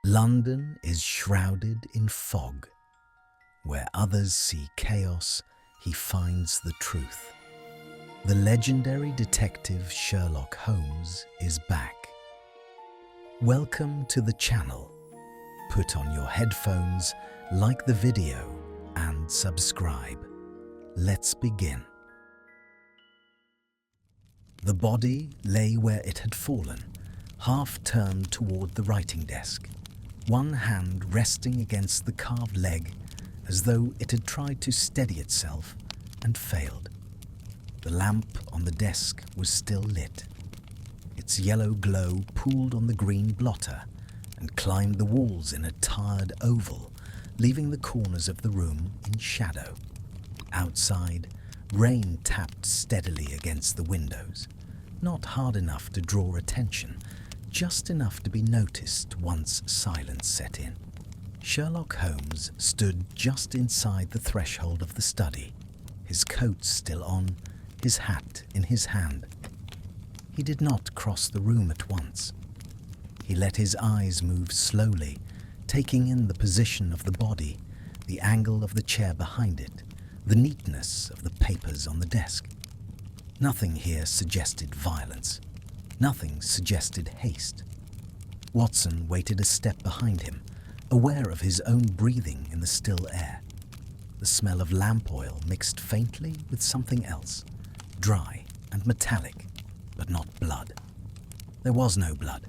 London is shrouded in fog. Where others see chaos, he finds the truth. The legendary detective Sherlock Holmes is back. Welcome to the channel. Put on your headphones, like the video, and subscribe. Let's begin. The body lay where it had fallen, half turned toward the writing desk, one hand resting against the carved leg as though it had tried to steady itself and failed. The lamp on the desk was still lit. Its yellow glow pooled on the green blotter and climbed the walls in a tired oval, leaving the corners of the room in shadow. Outside, rain tapped steadily against the windows, not hard enough to draw attention, just enough to be noticed once silence set in. Sherlock Holmes stood just inside the threshold of the study, his coat still on, his hat in his hand. He did not cross the room at once. He let his eyes move slowly, taking in the position of the body, the angle of the chair behind it, the neatness of the papers on the desk. Nothing here suggested violence. Nothing suggested haste. Watson waited a step behind him, aware of his own breathing in the still air. The smell of lamp oil mixed faintly with something else, dry and metallic, but not blood. There was no blood.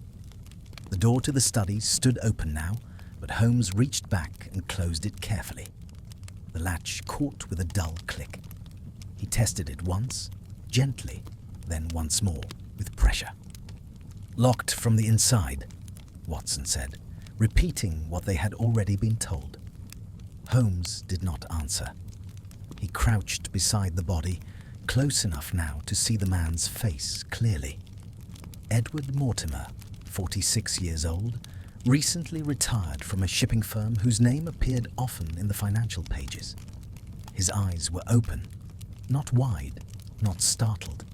The door to the study stood open now, but Holmes reached back and closed it carefully. The latch caught with a dull click. He tested it once, gently, then once more, with pressure. "Locked from the inside," Watson said, repeating what they had already been told. Holmes did not answer. He crouched beside the body, close enough now to see the man's face clearly. Edward Mortimer, 46 years old, recently retired from a shipping firm whose name appeared often in the financial pages. His eyes were open, not wide, not startled.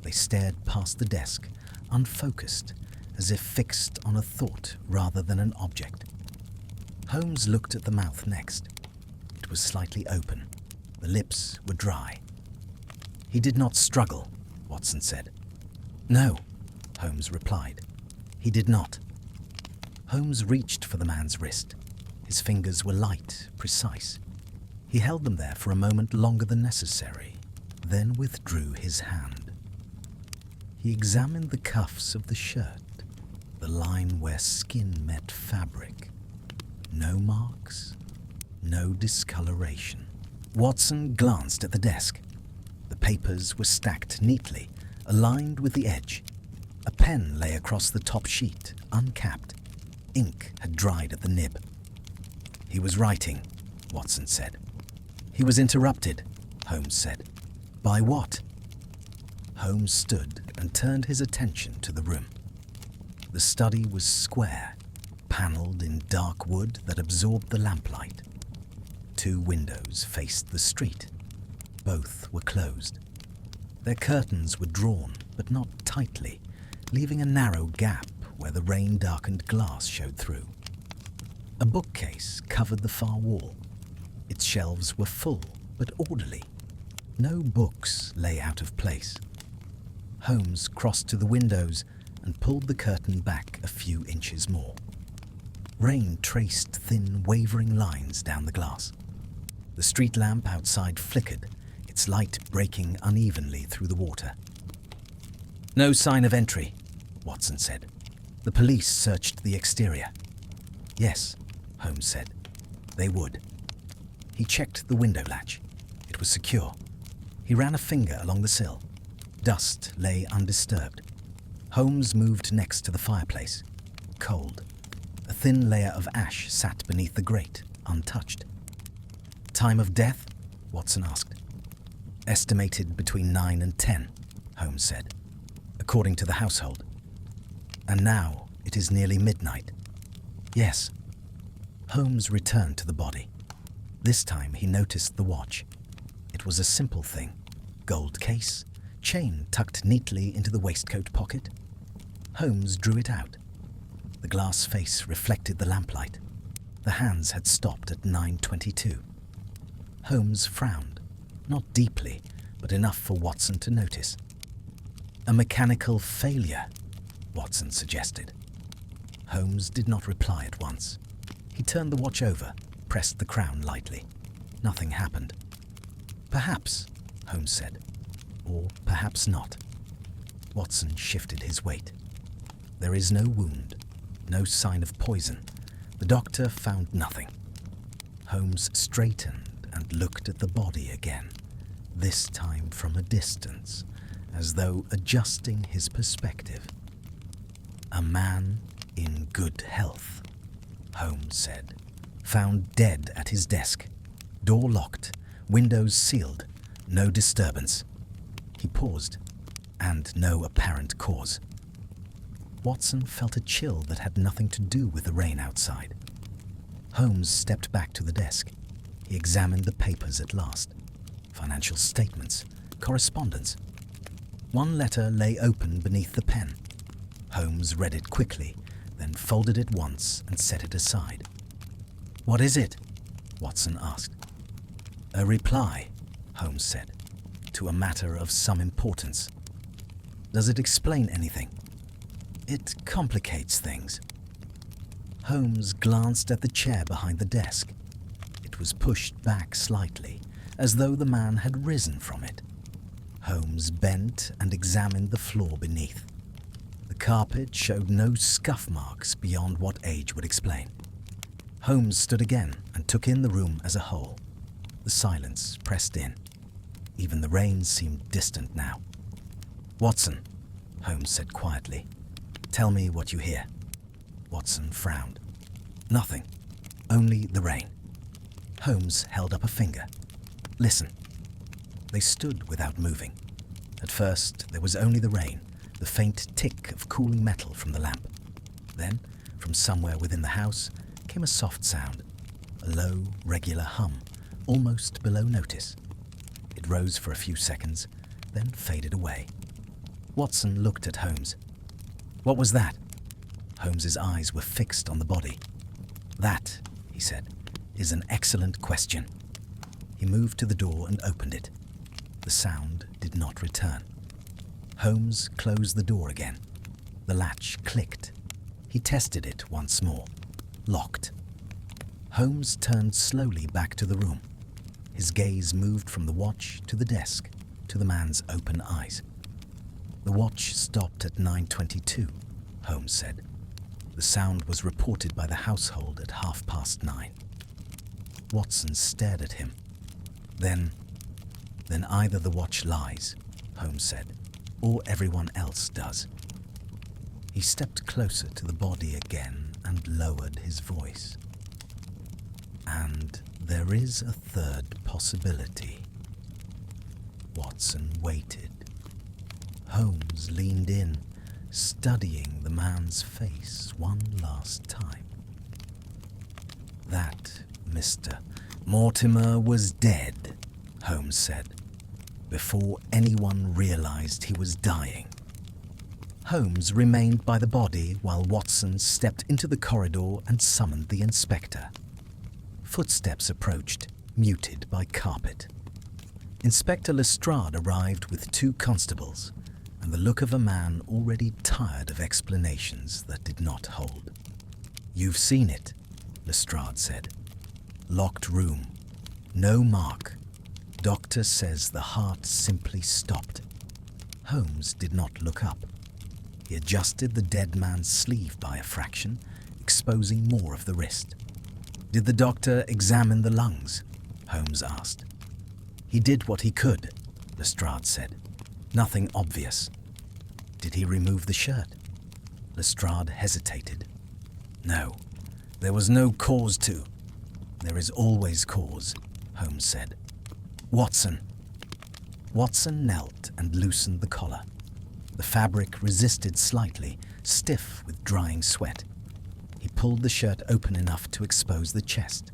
They stared past the desk, unfocused, as if fixed on a thought rather than an object. Holmes looked at the mouth next. It was slightly open. The lips were dry. "He did not struggle," Watson said. "No," Holmes replied. "He did not." Holmes reached for the man's wrist. His fingers were light, precise. He held them there for a moment longer than necessary, then withdrew his hand. He examined the cuffs of the shirt, the line where skin met fabric. No marks, no discoloration. Watson glanced at the desk. The papers were stacked neatly, aligned with the edge. A pen lay across the top sheet, uncapped. Ink had dried at the nib. "He was writing," Watson said. "He was interrupted," Holmes said. "By what?" Holmes stood and turned his attention to the room. The study was square, panelled in dark wood that absorbed the lamplight. 2 windows faced the street. Both were closed. Their curtains were drawn, but not tightly, leaving a narrow gap where the rain-darkened glass showed through. A bookcase covered the far wall. Its shelves were full, but orderly. No books lay out of place. Holmes crossed to the windows and pulled the curtain back a few inches more. Rain traced thin, wavering lines down the glass. The street lamp outside flickered, its light breaking unevenly through the water. "No sign of entry," Watson said. "The police searched the exterior." "Yes," Holmes said. "They would." He checked the window latch. It was secure. He ran a finger along the sill. Dust lay undisturbed. Holmes moved next to the fireplace. Cold. A thin layer of ash sat beneath the grate, untouched. "Time of death?" Watson asked. "Estimated between 9 and 10, Holmes said, "according to the household. And now it is nearly midnight." "Yes." Holmes returned to the body. This time he noticed the watch. It was a simple thing. Gold case, chain tucked neatly into the waistcoat pocket. Holmes drew it out. The glass face reflected the lamplight. The hands had stopped at 9:22. Holmes frowned, not deeply, but enough for Watson to notice. "A mechanical failure," Watson suggested. Holmes did not reply at once. He turned the watch over, pressed the crown lightly. Nothing happened. "Perhaps," Holmes said, "or perhaps not." Watson shifted his weight. "There is no wound, no sign of poison. The doctor found nothing." Holmes straightened and looked at the body again, this time from a distance, as though adjusting his perspective. "A man in good health," Holmes said, "found dead at his desk. Door locked, windows sealed, no disturbance." He paused, "and no apparent cause." Watson felt a chill that had nothing to do with the rain outside. Holmes stepped back to the desk. He examined the papers at last. Financial statements, correspondence. One letter lay open beneath the pen. Holmes read it quickly, then folded it once and set it aside. "What is it?" Watson asked. "A reply," Holmes said, "to a matter of some importance." "Does it explain anything?" "It complicates things." Holmes glanced at the chair behind the desk. It was pushed back slightly, as though the man had risen from it. Holmes bent and examined the floor beneath. The carpet showed no scuff marks beyond what age would explain. Holmes stood again and took in the room as a whole. The silence pressed in. Even the rain seemed distant now. "Watson," Holmes said quietly, "tell me what you hear." Watson frowned. "Nothing. Only the rain." Holmes held up a finger. "Listen." They stood without moving. At first, there was only the rain, the faint tick of cooling metal from the lamp. Then, from somewhere within the house, came a soft sound, a low, regular hum, almost below notice. It rose for a few seconds, then faded away. Watson looked at Holmes. "What was that?" Holmes's eyes were fixed on the body. "That," he said, "is an excellent question." He moved to the door and opened it. The sound did not return. Holmes closed the door again. The latch clicked. He tested it once more. Locked. Holmes turned slowly back to the room. His gaze moved from the watch to the desk, to the man's open eyes. "The watch stopped at 9:22, Holmes said. "The sound was reported by the household at 9:30. Watson stared at him. Then either the watch lies," Holmes said, "or everyone else does." He stepped closer to the body again and lowered his voice. "And there is a third possibility." Watson waited. Holmes leaned in, studying the man's face one last time. "That Mr. Mortimer was dead," Holmes said, "before anyone realized he was dying." Holmes remained by the body while Watson stepped into the corridor and summoned the inspector. Footsteps approached, muted by carpet. Inspector Lestrade arrived with 2 constables, and the look of a man already tired of explanations that did not hold. "You've seen it," Lestrade said. "Locked room. No mark. Doctor says the heart simply stopped." Holmes did not look up. He adjusted the dead man's sleeve by a fraction, exposing more of the wrist. "Did the doctor examine the lungs?" Holmes asked. "He did what he could," Lestrade said. "Nothing obvious." "Did he remove the shirt?" Lestrade hesitated. "No, there was no cause to." "There is always cause," Holmes said. "Watson." Watson knelt and loosened the collar. The fabric resisted slightly, stiff with drying sweat. He pulled the shirt open enough to expose the chest.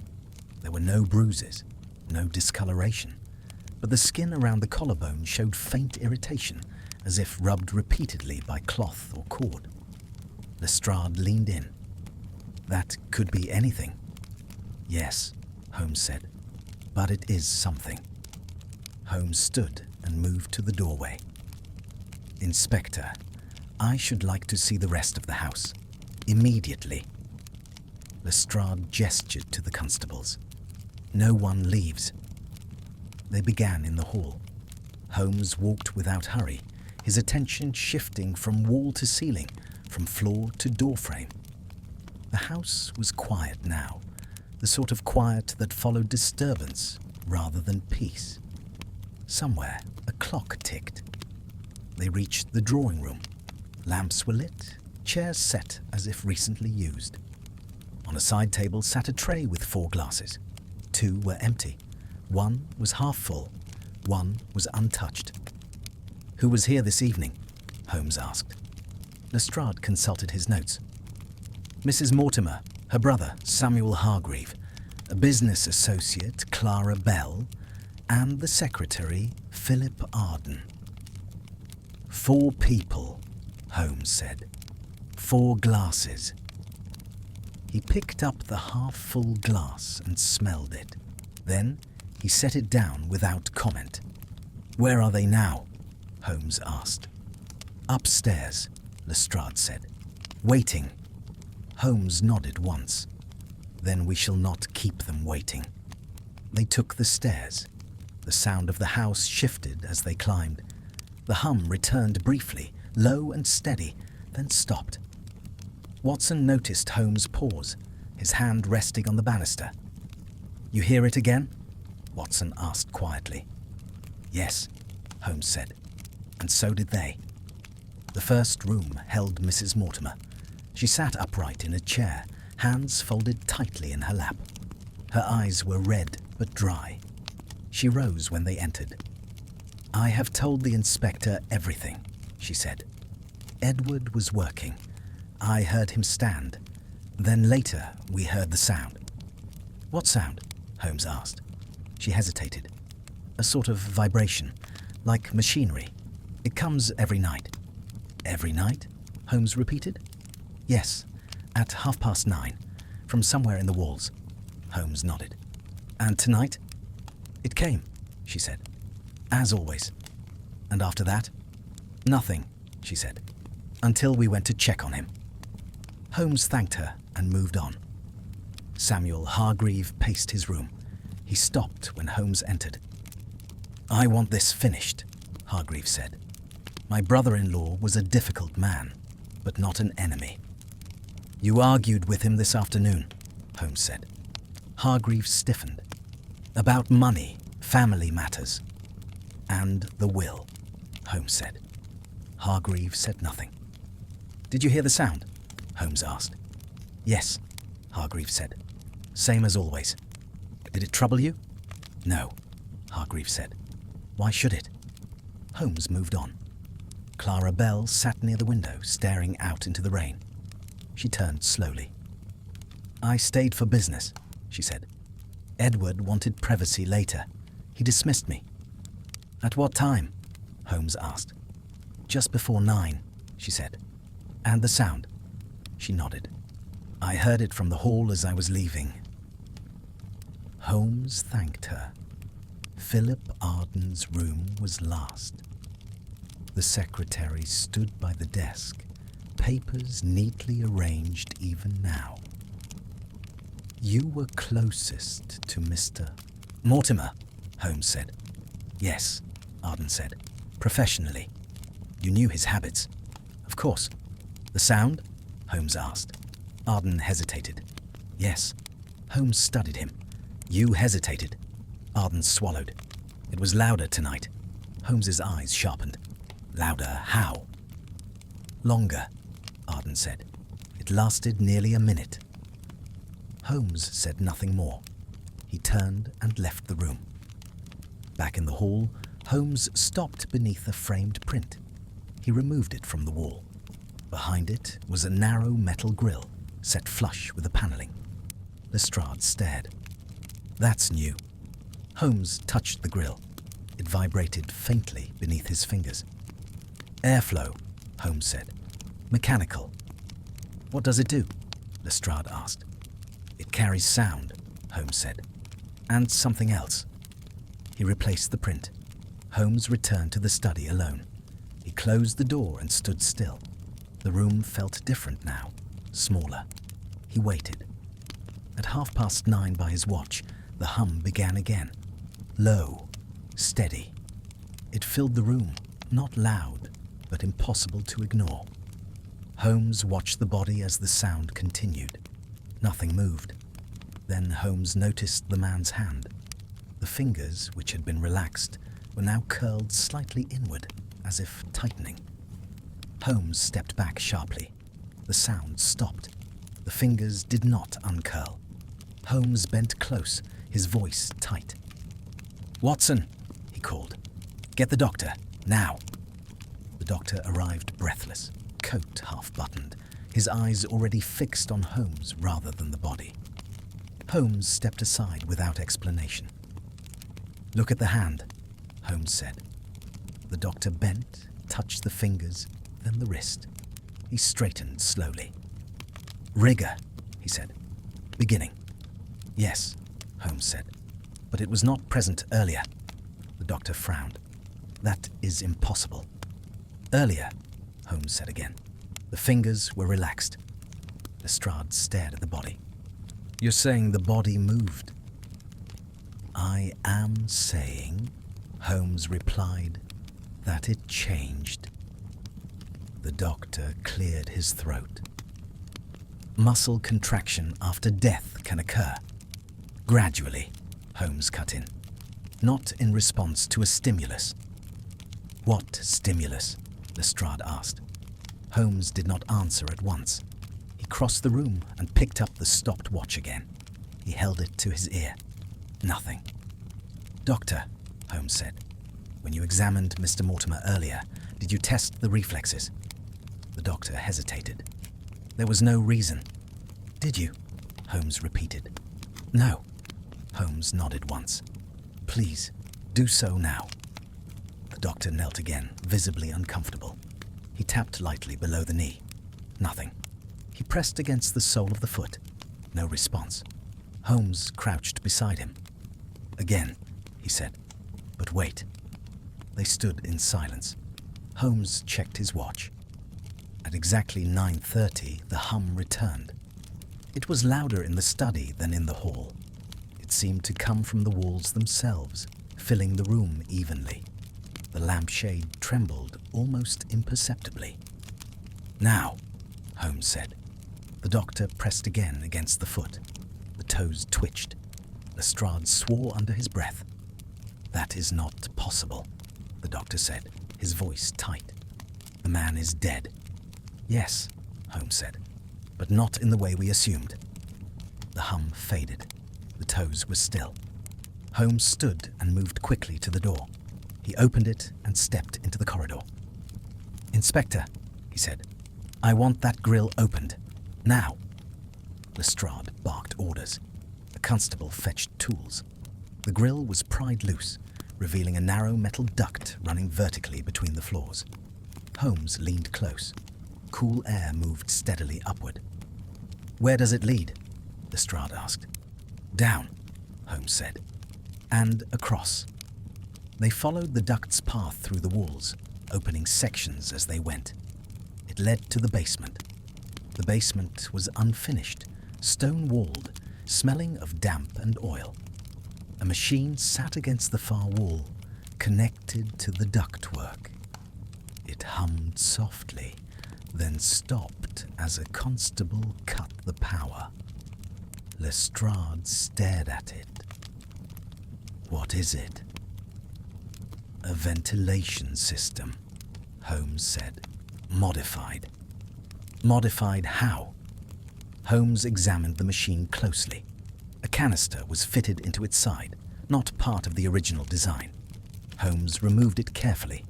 There were no bruises, no discoloration, but the skin around the collarbone showed faint irritation, as if rubbed repeatedly by cloth or cord. Lestrade leaned in, That could be anything. Yes, Holmes said, but it is something. Holmes stood and moved to the doorway. Inspector, I should like to see the rest of the house. Immediately. Lestrade gestured to the constables. No one leaves. They began in the hall. Holmes walked without hurry, his attention shifting from wall to ceiling, from floor to doorframe. The house was quiet now, the sort of quiet that followed disturbance rather than peace. Somewhere, a clock ticked. They reached the drawing room. Lamps were lit, chairs set as if recently used. On a side table sat a tray with 4 glasses. 2 were empty. 1 was half full. 1 was untouched. Who was here this evening? Holmes asked. Lestrade consulted his notes. Mrs. Mortimer, her brother, Samuel Hargreave, a business associate, Clara Bell, and the secretary, Philip Arden. 4 people, Holmes said. 4 glasses. He picked up the half-full glass and smelled it. Then he set it down without comment. Where are they now? Holmes asked. Upstairs, Lestrade said. Waiting. Holmes nodded once. Then we shall not keep them waiting. They took the stairs. The sound of the house shifted as they climbed. The hum returned briefly, low and steady, then stopped. Watson noticed Holmes' pause, his hand resting on the banister. You hear it again? Watson asked quietly. Yes, Holmes said, and so did they. The first room held Mrs. Mortimer. She sat upright in a chair, hands folded tightly in her lap. Her eyes were red but dry. She rose when they entered. I have told the inspector everything, she said. Edward was working. I heard him stand. Then later we heard the sound. What sound? Holmes asked. She hesitated. A sort of vibration, like machinery. It comes every night. Every night? Holmes repeated. Yes, at 9:30, from somewhere in the walls. Holmes nodded. And tonight? It came, she said. As always. And after that? Nothing, she said, until we went to check on him. Holmes thanked her and moved on. Samuel Hargreave paced his room. He stopped when Holmes entered. I want this finished, Hargreave said. My brother-in-law was a difficult man, but not an enemy. You argued with him this afternoon, Holmes said. Hargreave stiffened. About money, family matters. And the will, Holmes said. Hargreave said nothing. Did you hear the sound? Holmes asked. Yes, Hargreave said. Same as always. Did it trouble you? No, Hargreave said. Why should it? Holmes moved on. Clara Bell sat near the window, staring out into the rain. She turned slowly. I stayed for business, she said. Edward wanted privacy later. He dismissed me. At what time? Holmes asked. Just before 9, she said. And the sound? She nodded. I heard it from the hall as I was leaving. Holmes thanked her. Philip Arden's room was last. The secretary stood by the desk, papers neatly arranged even now. You were closest to Mr. Mortimer, Holmes said. Yes, Arden said, professionally. You knew his habits. Of course. The sound? Holmes asked. Arden hesitated. Yes. Holmes studied him. You hesitated. Arden swallowed. It was louder tonight. Holmes's eyes sharpened. Louder how? Longer, Arden said. It lasted nearly a minute. Holmes said nothing more. He turned and left the room. Back in the hall, Holmes stopped beneath a framed print. He removed it from the wall. Behind it was a narrow metal grille, set flush with the panelling. Lestrade stared. That's new. Holmes touched the grille. It vibrated faintly beneath his fingers. Airflow, Holmes said. Mechanical. What does it do? Lestrade asked. It carries sound, Holmes said. And something else. He replaced the print. Holmes returned to the study alone. He closed the door and stood still. The room felt different now, smaller. He waited. At 9:30 by his watch, the hum began again. Low, steady. It filled the room, not loud, but impossible to ignore. Holmes watched the body as the sound continued. Nothing moved. Then Holmes noticed the man's hand. The fingers, which had been relaxed, were now curled slightly inward, as if tightening. Holmes stepped back sharply. The sound stopped. The fingers did not uncurl. Holmes bent close, his voice tight. "Watson," he called. "Get the doctor, now." The doctor arrived breathless, coat half-buttoned, his eyes already fixed on Holmes rather than the body. Holmes stepped aside without explanation. "Look at the hand," Holmes said. The doctor bent, touched the fingers, then the wrist. He straightened slowly. "Rigor," he said. "Beginning." "Yes," Holmes said. "But it was not present earlier." The doctor frowned. "That is impossible." "Earlier," Holmes said again. "The fingers were relaxed." Lestrade stared at the body. "You're saying the body moved?" "I am saying," Holmes replied, "that it changed." The doctor cleared his throat. "Muscle contraction after death can occur. Gradually," Holmes cut in. "Not in response to a stimulus." "What stimulus?" Lestrade asked. Holmes did not answer at once. He crossed the room and picked up the stopped watch again. He held it to his ear. Nothing. "Doctor," Holmes said, "when you examined Mr. Mortimer earlier, did you test the reflexes?" The doctor hesitated. "There was no reason." "Did you?" Holmes repeated. "No." Holmes nodded once. "Please, do so now." The doctor knelt again, visibly uncomfortable. He tapped lightly below the knee. Nothing. He pressed against the sole of the foot. No response. Holmes crouched beside him. "Again," he said. "But wait." They stood in silence. Holmes checked his watch. At exactly 9:30, the hum returned. It was louder in the study than in the hall. It seemed to come from the walls themselves, filling the room evenly. The lampshade trembled almost imperceptibly. "Now," Holmes said. The doctor pressed again against the foot. The toes twitched. Lestrade swore under his breath. "That is not possible," the doctor said, his voice tight. "The man is dead." "Yes," Holmes said, "but not in the way we assumed." The hum faded. The toes were still. Holmes stood and moved quickly to the door. He opened it and stepped into the corridor. "Inspector," he said, "I want that grille opened. Now." Lestrade barked orders. A constable fetched tools. The grille was pried loose, revealing a narrow metal duct running vertically between the floors. Holmes leaned close. Cool air moved steadily upward. "Where does it lead?" Lestrade asked. "Down," Holmes said, "and across." They followed the duct's path through the walls, opening sections as they went. It led to the basement. The basement was unfinished, stone-walled, smelling of damp and oil. A machine sat against the far wall, connected to the ductwork. It hummed softly, then stopped as a constable cut the power. Lestrade stared at it. "What is it?" "A ventilation system," Holmes said. "Modified." "Modified how?" Holmes examined the machine closely. A canister was fitted into its side, not part of the original design. Holmes removed it carefully.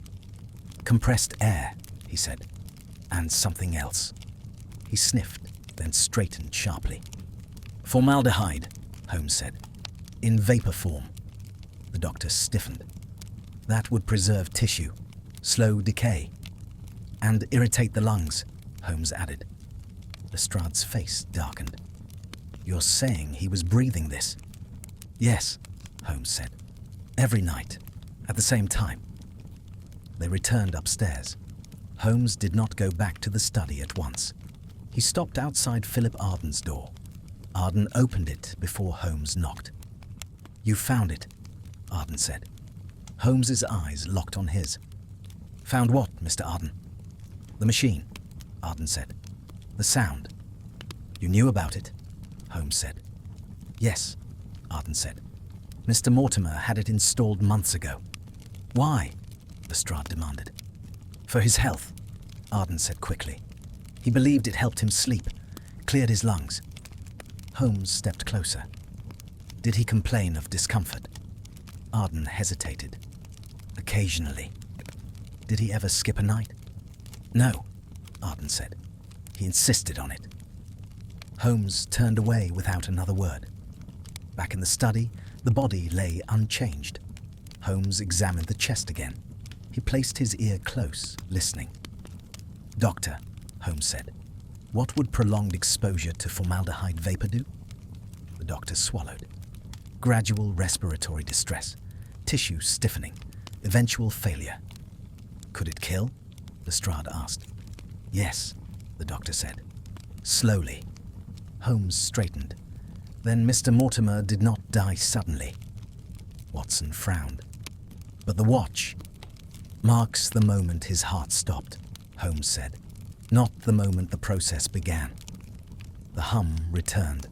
"Compressed air," he said, "and something else." He sniffed, then straightened sharply. "Formaldehyde," Holmes said, "in vapor form." The doctor stiffened. "That would preserve tissue, slow decay, and irritate the lungs," Holmes added. Lestrade's face darkened. "You're saying he was breathing this?" "Yes," Holmes said. "Every night, at the same time." They returned upstairs. Holmes did not go back to the study at once. He stopped outside Philip Arden's door. Arden opened it before Holmes knocked. "You found it," Arden said. Holmes's eyes locked on his. "Found what, Mr. Arden?" "The machine," Arden said. "The sound." "You knew about it?" Holmes said. "Yes," Arden said. "Mr. Mortimer had it installed months ago." "Why?" Lestrade demanded. "For his health," Arden said quickly. "He believed it helped him sleep, cleared his lungs." Holmes stepped closer. "Did he complain of discomfort?" Arden hesitated. "Occasionally." "Did he ever skip a night?" "No," Arden said. "He insisted on it." Holmes turned away without another word. Back in the study, the body lay unchanged. Holmes examined the chest again. He placed his ear close, listening. "Doctor," Holmes said, "what would prolonged exposure to formaldehyde vapor do?" The doctor swallowed. "Gradual respiratory distress, tissue stiffening, eventual failure." "Could it kill?" Lestrade asked. "Yes," the doctor said. "Slowly." Holmes straightened. "Then Mr. Mortimer did not die suddenly." Watson frowned. "But the watch marks the moment his heart stopped," Holmes said, "not the moment the process began." The hum returned.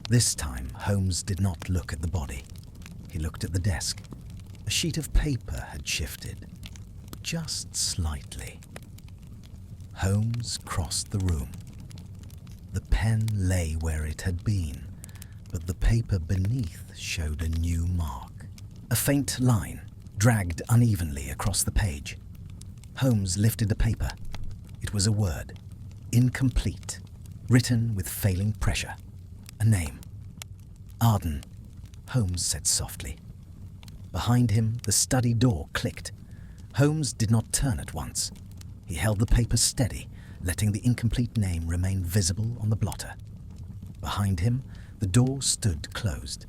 This time, Holmes did not look at the body. He looked at the desk. A sheet of paper had shifted, just slightly. Holmes crossed the room. The pen lay where it had been, but the paper beneath showed a new mark. A faint line dragged unevenly across the page. Holmes lifted the paper. It was a word, incomplete, written with failing pressure. A name. "Arden," Holmes said softly. Behind him, the study door clicked. Holmes did not turn at once. He held the paper steady, letting the incomplete name remain visible on the blotter. Behind him, the door stood closed.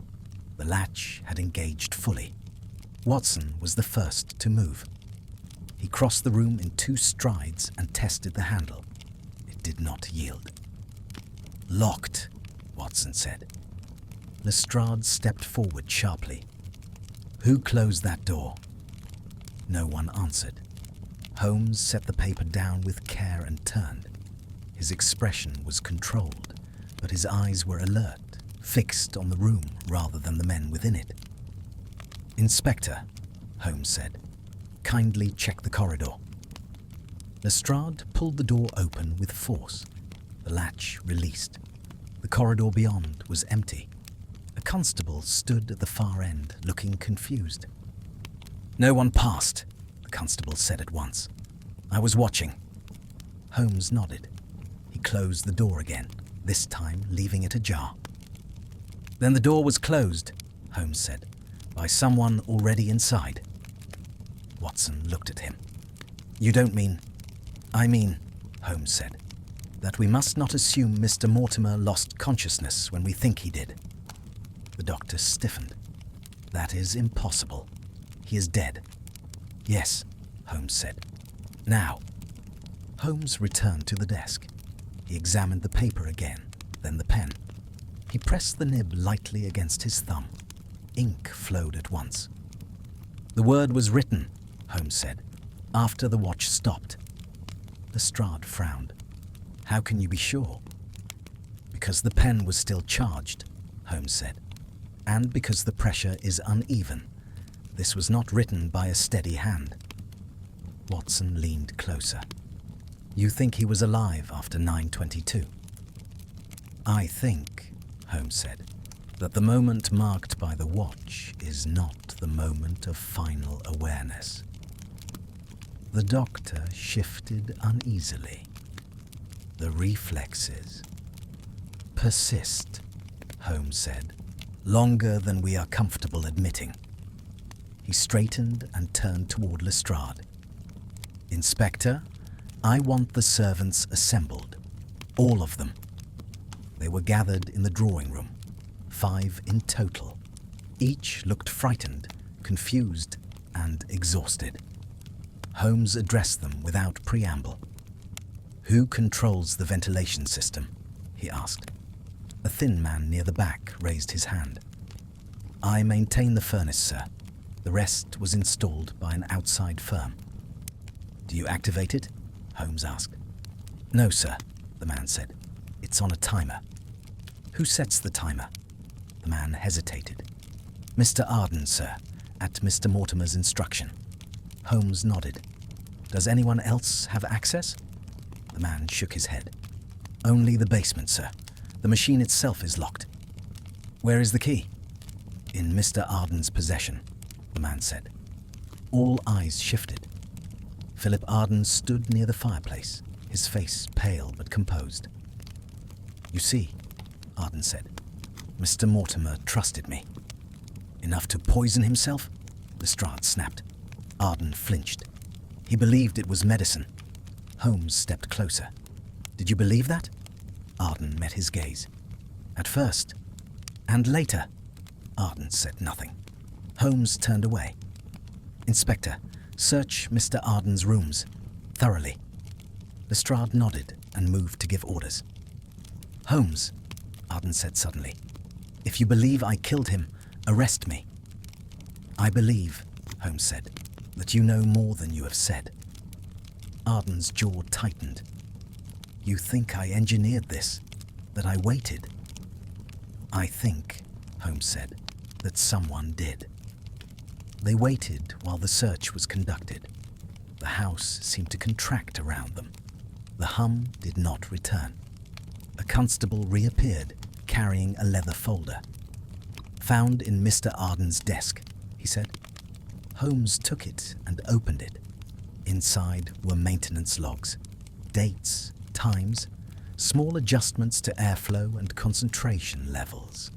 The latch had engaged fully. Watson was the first to move. He crossed the room in 2 strides and tested the handle. It did not yield. "Locked," Watson said. Lestrade stepped forward sharply. "Who closed that door?" No one answered. Holmes set the paper down with care and turned. His expression was controlled, but his eyes were alert, fixed on the room rather than the men within it. "Inspector," Holmes said, "kindly check the corridor." Lestrade pulled the door open with force. The latch released. The corridor beyond was empty. A constable stood at the far end, looking confused. "No one passed," the constable said at once. "I was watching." Holmes nodded. He closed the door again, this time leaving it ajar. "Then the door was closed," Holmes said, "by someone already inside." Watson looked at him. "You don't mean—" "I mean," Holmes said, "that we must not assume Mr. Mortimer lost consciousness when we think he did." The doctor stiffened. "That is impossible. He is dead." "Yes," Holmes said. "Now." Holmes returned to the desk. He examined the paper again, then the pen. He pressed the nib lightly against his thumb. Ink flowed at once. "The word was written," Holmes said, "after the watch stopped." Lestrade frowned. "How can you be sure?" "Because the pen was still charged," Holmes said, "and because the pressure is uneven. This was not written by a steady hand." Watson leaned closer. "You think he was alive after 9:22? "I think," Holmes said, "that the moment marked by the watch is not the moment of final awareness." The doctor shifted uneasily. "The reflexes persist," Holmes said, "longer than we are comfortable admitting." He straightened and turned toward Lestrade. "Inspector, I want the servants assembled." All of them. They were gathered in the drawing room, 5 in total. Each looked frightened, confused, and exhausted. Holmes addressed them without preamble. "Who controls the ventilation system?" he asked. A thin man near the back raised his hand. "I maintain the furnace, sir. The rest was installed by an outside firm." "Do you activate it?" Holmes asked. "No, sir," the man said. "It's on a timer." "Who sets the timer?" The man hesitated. "Mr. Arden, sir, at Mr. Mortimer's instruction." Holmes nodded. "Does anyone else have access?" The man shook his head. "Only the basement, sir. The machine itself is locked." "Where is the key?" "In Mr. Arden's possession," the man said. All eyes shifted. Philip Arden stood near the fireplace, his face pale but composed. "You see," Arden said, "Mr. Mortimer trusted me." "Enough to poison himself?" Lestrade snapped. Arden flinched. "He believed it was medicine." Holmes stepped closer. "Did you believe that?" Arden met his gaze. "At first. And later." Arden said nothing. Holmes turned away. "Inspector, search Mr. Arden's rooms. Thoroughly." Lestrade nodded and moved to give orders. "Holmes," Arden said suddenly, "if you believe I killed him, arrest me." "I believe," Holmes said, "that you know more than you have said." Arden's jaw tightened. "You think I engineered this? That I waited?" "I think," Holmes said, "that someone did." They waited while the search was conducted. The house seemed to contract around them. The hum did not return. A constable reappeared, carrying a leather folder. "Found in Mr. Arden's desk," he said. Holmes took it and opened it. Inside were maintenance logs, dates, times, small adjustments to airflow and concentration levels.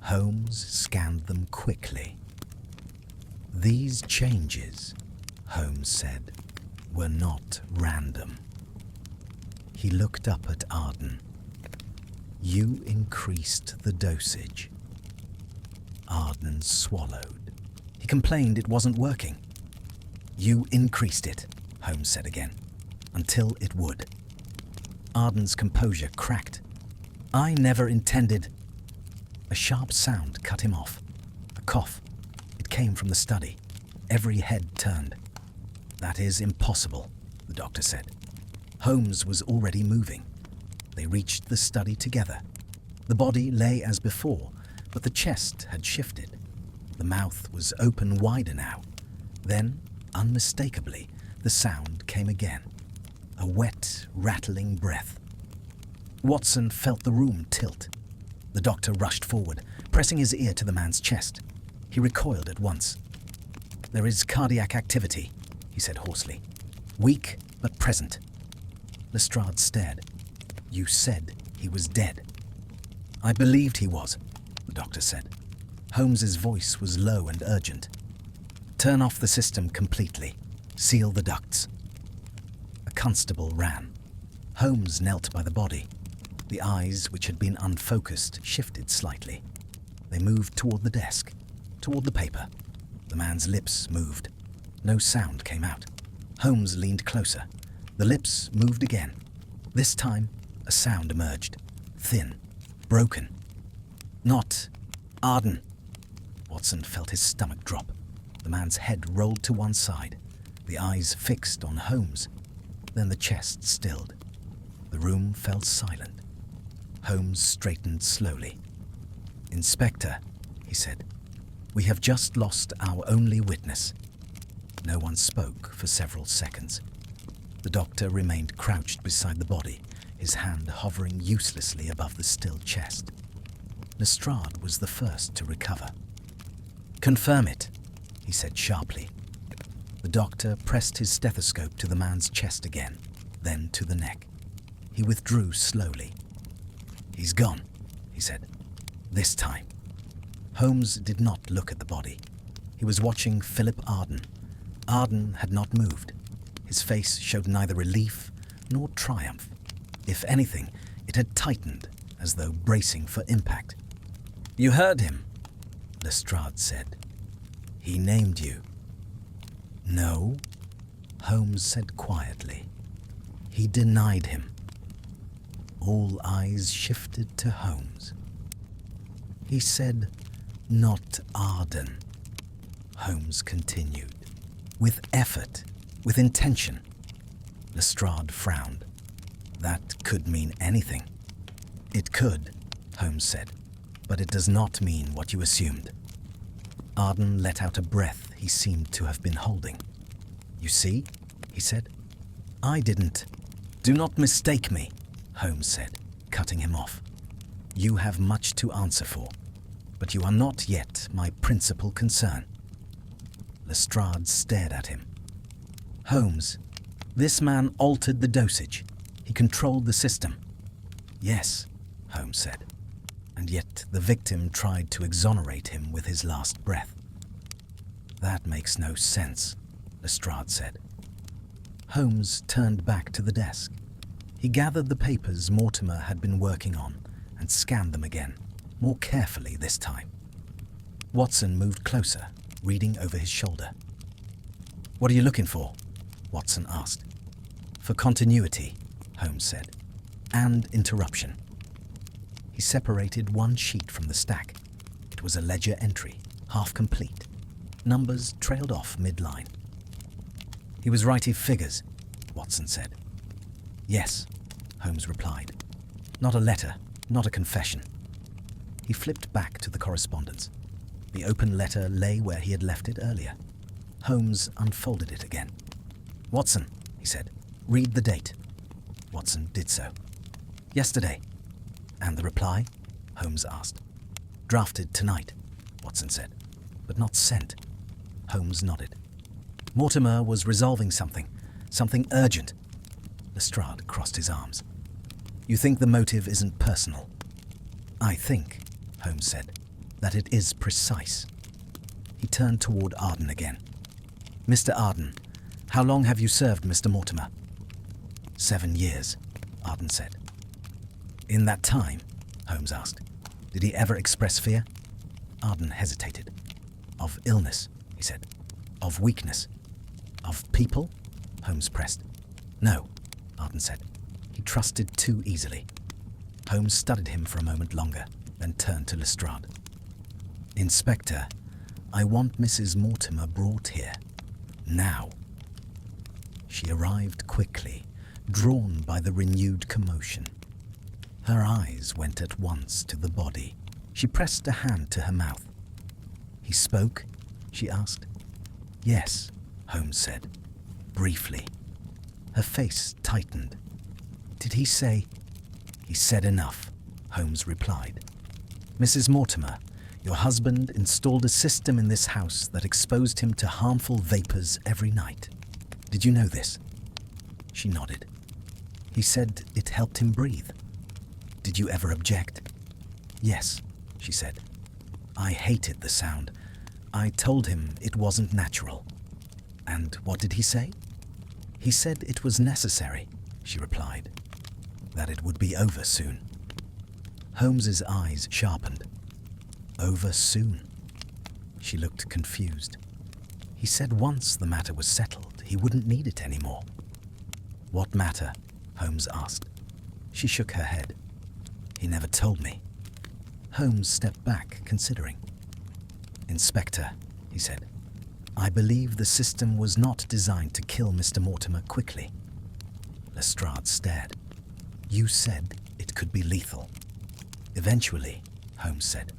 Holmes scanned them quickly. "These changes," Holmes said, "were not random." He looked up at Arden. "You increased the dosage." Arden swallowed. He complained it wasn't working. "You increased it," Holmes said again, "until it would." Arden's composure cracked. "I never intended—" A sharp sound cut him off. A cough. It came from the study. Every head turned. "That is impossible," the doctor said. Holmes was already moving. They reached the study together. The body lay as before, but the chest had shifted. The mouth was open wider now. Then, unmistakably, the sound came again. A wet, rattling breath. Watson felt the room tilt. The doctor rushed forward, pressing his ear to the man's chest. He recoiled at once. "There is cardiac activity," he said hoarsely. "Weak, but present." Lestrade stared. "You said he was dead." "I believed he was," the doctor said. Holmes's voice was low and urgent. "Turn off the system completely. Seal the ducts." A constable ran. Holmes knelt by the body. The eyes, which had been unfocused, shifted slightly. They moved toward the desk, toward the paper. The man's lips moved. No sound came out. Holmes leaned closer. The lips moved again. This time, a sound emerged. Thin, broken. "Not Arden." Watson felt his stomach drop. The man's head rolled to one side, the eyes fixed on Holmes. Then the chest stilled. The room fell silent. Holmes straightened slowly. "Inspector," he said, "we have just lost our only witness." No one spoke for several seconds. The doctor remained crouched beside the body, his hand hovering uselessly above the still chest. Lestrade was the first to recover. "Confirm it," he said sharply. The doctor pressed his stethoscope to the man's chest again, then to the neck. He withdrew slowly. "He's gone," he said. "This time." Holmes did not look at the body. He was watching Philip Arden. Arden had not moved. His face showed neither relief nor triumph. If anything, it had tightened, as though bracing for impact. "You heard him," Lestrade said. "He named you." "No," Holmes said quietly. "He denied him." All eyes shifted to Holmes. "He said, 'Not Arden,'" Holmes continued. "With effort, with intention." Lestrade frowned. "That could mean anything." "It could," Holmes said, "but it does not mean what you assumed." Arden let out a breath he seemed to have been holding. "You see," he said, "I didn't." "Do not mistake me," Holmes said, cutting him off. "You have much to answer for, but you are not yet my principal concern." Lestrade stared at him. "Holmes, this man altered the dosage. He controlled the system." "Yes," Holmes said, "and yet the victim tried to exonerate him with his last breath." "That makes no sense," Lestrade said. Holmes turned back to the desk. He gathered the papers Mortimer had been working on and scanned them again, more carefully this time. Watson moved closer, reading over his shoulder. "What are you looking for?" Watson asked. "For continuity," Holmes said, "and interruption." He separated one sheet from the stack. It was a ledger entry, half complete. Numbers trailed off mid-line. "He was writing figures," Watson said. "Yes," Holmes replied. "Not a letter, not a confession." He flipped back to the correspondence. The open letter lay where he had left it earlier. Holmes unfolded it again. "Watson," he said, "read the date." Watson did so. "Yesterday." "And the reply?" Holmes asked. "Drafted tonight," Watson said, "but not sent." Holmes nodded. "Mortimer was resolving something urgent." Lestrade crossed his arms. "You think the motive isn't personal?" "I think," Holmes said, "that it is precise." He turned toward Arden again. "Mr. Arden, how long have you served Mr. Mortimer?" 7 years, Arden said. "In that time," Holmes asked, "did he ever express fear?" Arden hesitated. "Of illness," he said. "Of weakness." "Of people?" Holmes pressed. "No," Arden said. "He trusted too easily." Holmes studied him for a moment longer, then turned to Lestrade. "Inspector, I want Mrs. Mortimer brought here. Now." She arrived quickly, drawn by the renewed commotion. Her eyes went at once to the body. She pressed a hand to her mouth. "He spoke?" she asked. "Yes," Holmes said, briefly. Her face tightened. "Did he say—" "He said enough," Holmes replied. "Mrs. Mortimer, your husband installed a system in this house that exposed him to harmful vapors every night. Did you know this?" She nodded. "He said it helped him breathe. Did you ever object?" "Yes," she said. "I hated the sound. I told him it wasn't natural." "And what did he say?" "He said it was necessary," she replied. "That it would be over soon." Holmes's eyes sharpened. "Over soon?" She looked confused. "He said once the matter was settled, he wouldn't need it anymore." "What matter?" Holmes asked. She shook her head. "He never told me." Holmes stepped back, considering. "Inspector," he said, "I believe the system was not designed to kill Mr. Mortimer quickly." Lestrade stared. "You said it could be lethal." "Eventually," Holmes said,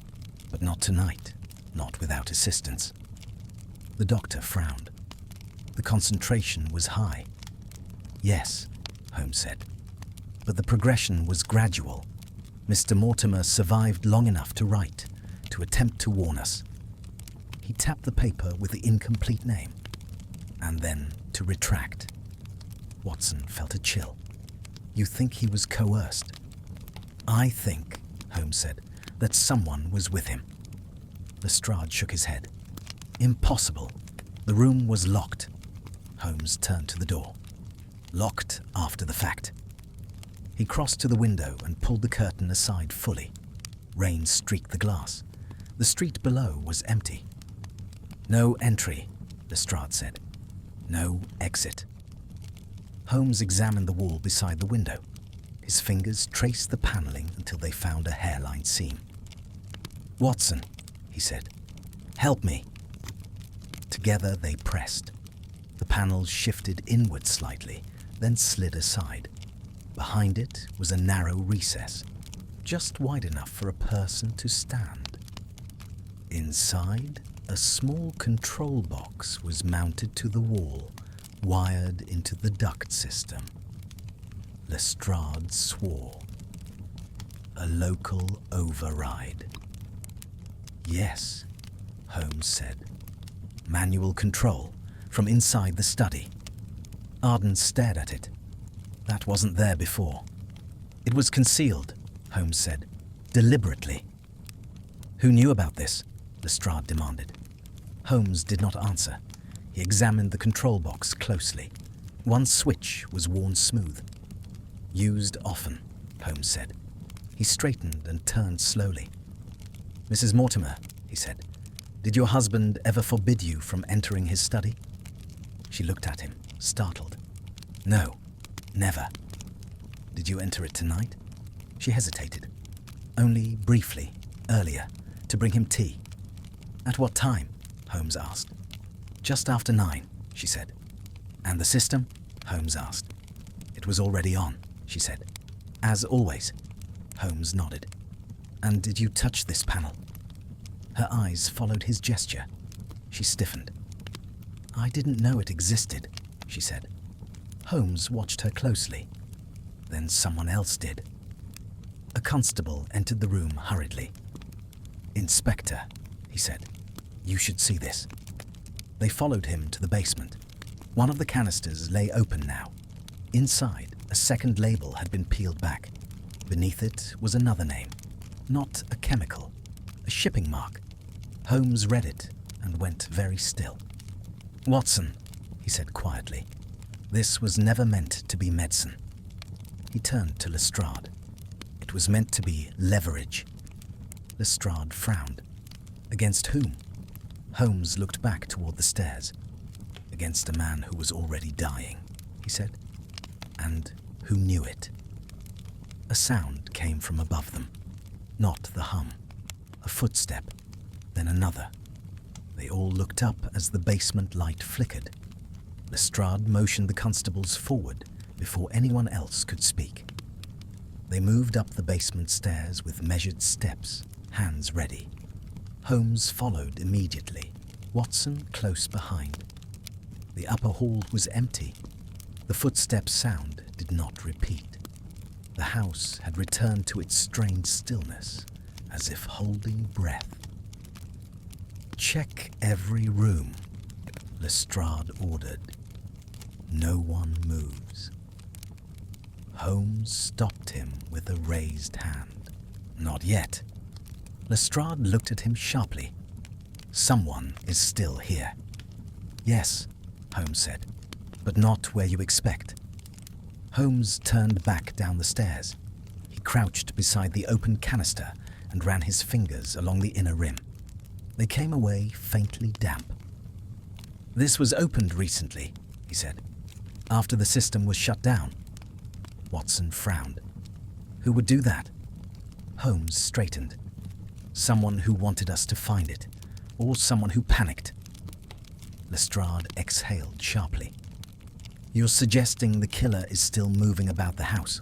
"but not tonight, not without assistance." The doctor frowned. The concentration was high. "Yes," Holmes said, "but the progression was gradual. Mr. Mortimer survived long enough to write, to attempt to warn us." He tapped the paper with the incomplete name, and then to retract. Watson felt a chill. "You think he was coerced?" "I think," Holmes said, "that someone was with him." Lestrade shook his head. "Impossible. The room was locked." Holmes turned to the door. "Locked after the fact." He crossed to the window and pulled the curtain aside fully. Rain streaked the glass. The street below was empty. "No entry," Lestrade said. "No exit." Holmes examined the wall beside the window. His fingers traced the paneling until they found a hairline seam. "Watson," he said, "help me." Together they pressed. The panels shifted inward slightly, then slid aside. Behind it was a narrow recess, just wide enough for a person to stand. Inside, a small control box was mounted to the wall, wired into the duct system. Lestrade swore. A local override. "Yes," Holmes said. "Manual control from inside the study." Arden stared at it. "That wasn't there before." "It was concealed," Holmes said, "deliberately." "Who knew about this?" Lestrade demanded. Holmes did not answer. He examined the control box closely. One switch was worn smooth. "Used often," Holmes said. He straightened and turned slowly. "Mrs. Mortimer," he said, "did your husband ever forbid you from entering his study?" She looked at him, startled. "No, never." "Did you enter it tonight?" She hesitated. "Only briefly, earlier, to bring him tea." "At what time?" Holmes asked. "Just after 9, she said. "And the system?" Holmes asked. "It was already on," she said. "As always." Holmes nodded. "And did you touch this panel?" Her eyes followed his gesture. She stiffened. "I didn't know it existed," she said. Holmes watched her closely. Then someone else did. A constable entered the room hurriedly. "Inspector," he said, "you should see this." They followed him to the basement. One of the canisters lay open now. Inside, a second label had been peeled back. Beneath it was another name. Not a chemical, a shipping mark. Holmes read it and went very still. "Watson," he said quietly, "this was never meant to be medicine." He turned to Lestrade. "It was meant to be leverage." Lestrade frowned. "Against whom?" Holmes looked back toward the stairs. "Against a man who was already dying," he said. "And who knew it." A sound came from above them. Not the hum. A footstep, then another. They all looked up as the basement light flickered. Lestrade motioned the constables forward before anyone else could speak. They moved up the basement stairs with measured steps, hands ready. Holmes followed immediately, Watson close behind. The upper hall was empty. The footstep sound did not repeat. The house had returned to its strained stillness, as if holding breath. "Check every room," Lestrade ordered. "No one moves." Holmes stopped him with a raised hand. "Not yet." Lestrade looked at him sharply. "Someone is still here." "Yes," Holmes said, "but not where you expect." Holmes turned back down the stairs. He crouched beside the open canister and ran his fingers along the inner rim. They came away faintly damp. "This was opened recently," he said, "after the system was shut down." Watson frowned. "Who would do that?" Holmes straightened. "Someone who wanted us to find it, or someone who panicked." Lestrade exhaled sharply. "You're suggesting the killer is still moving about the house?"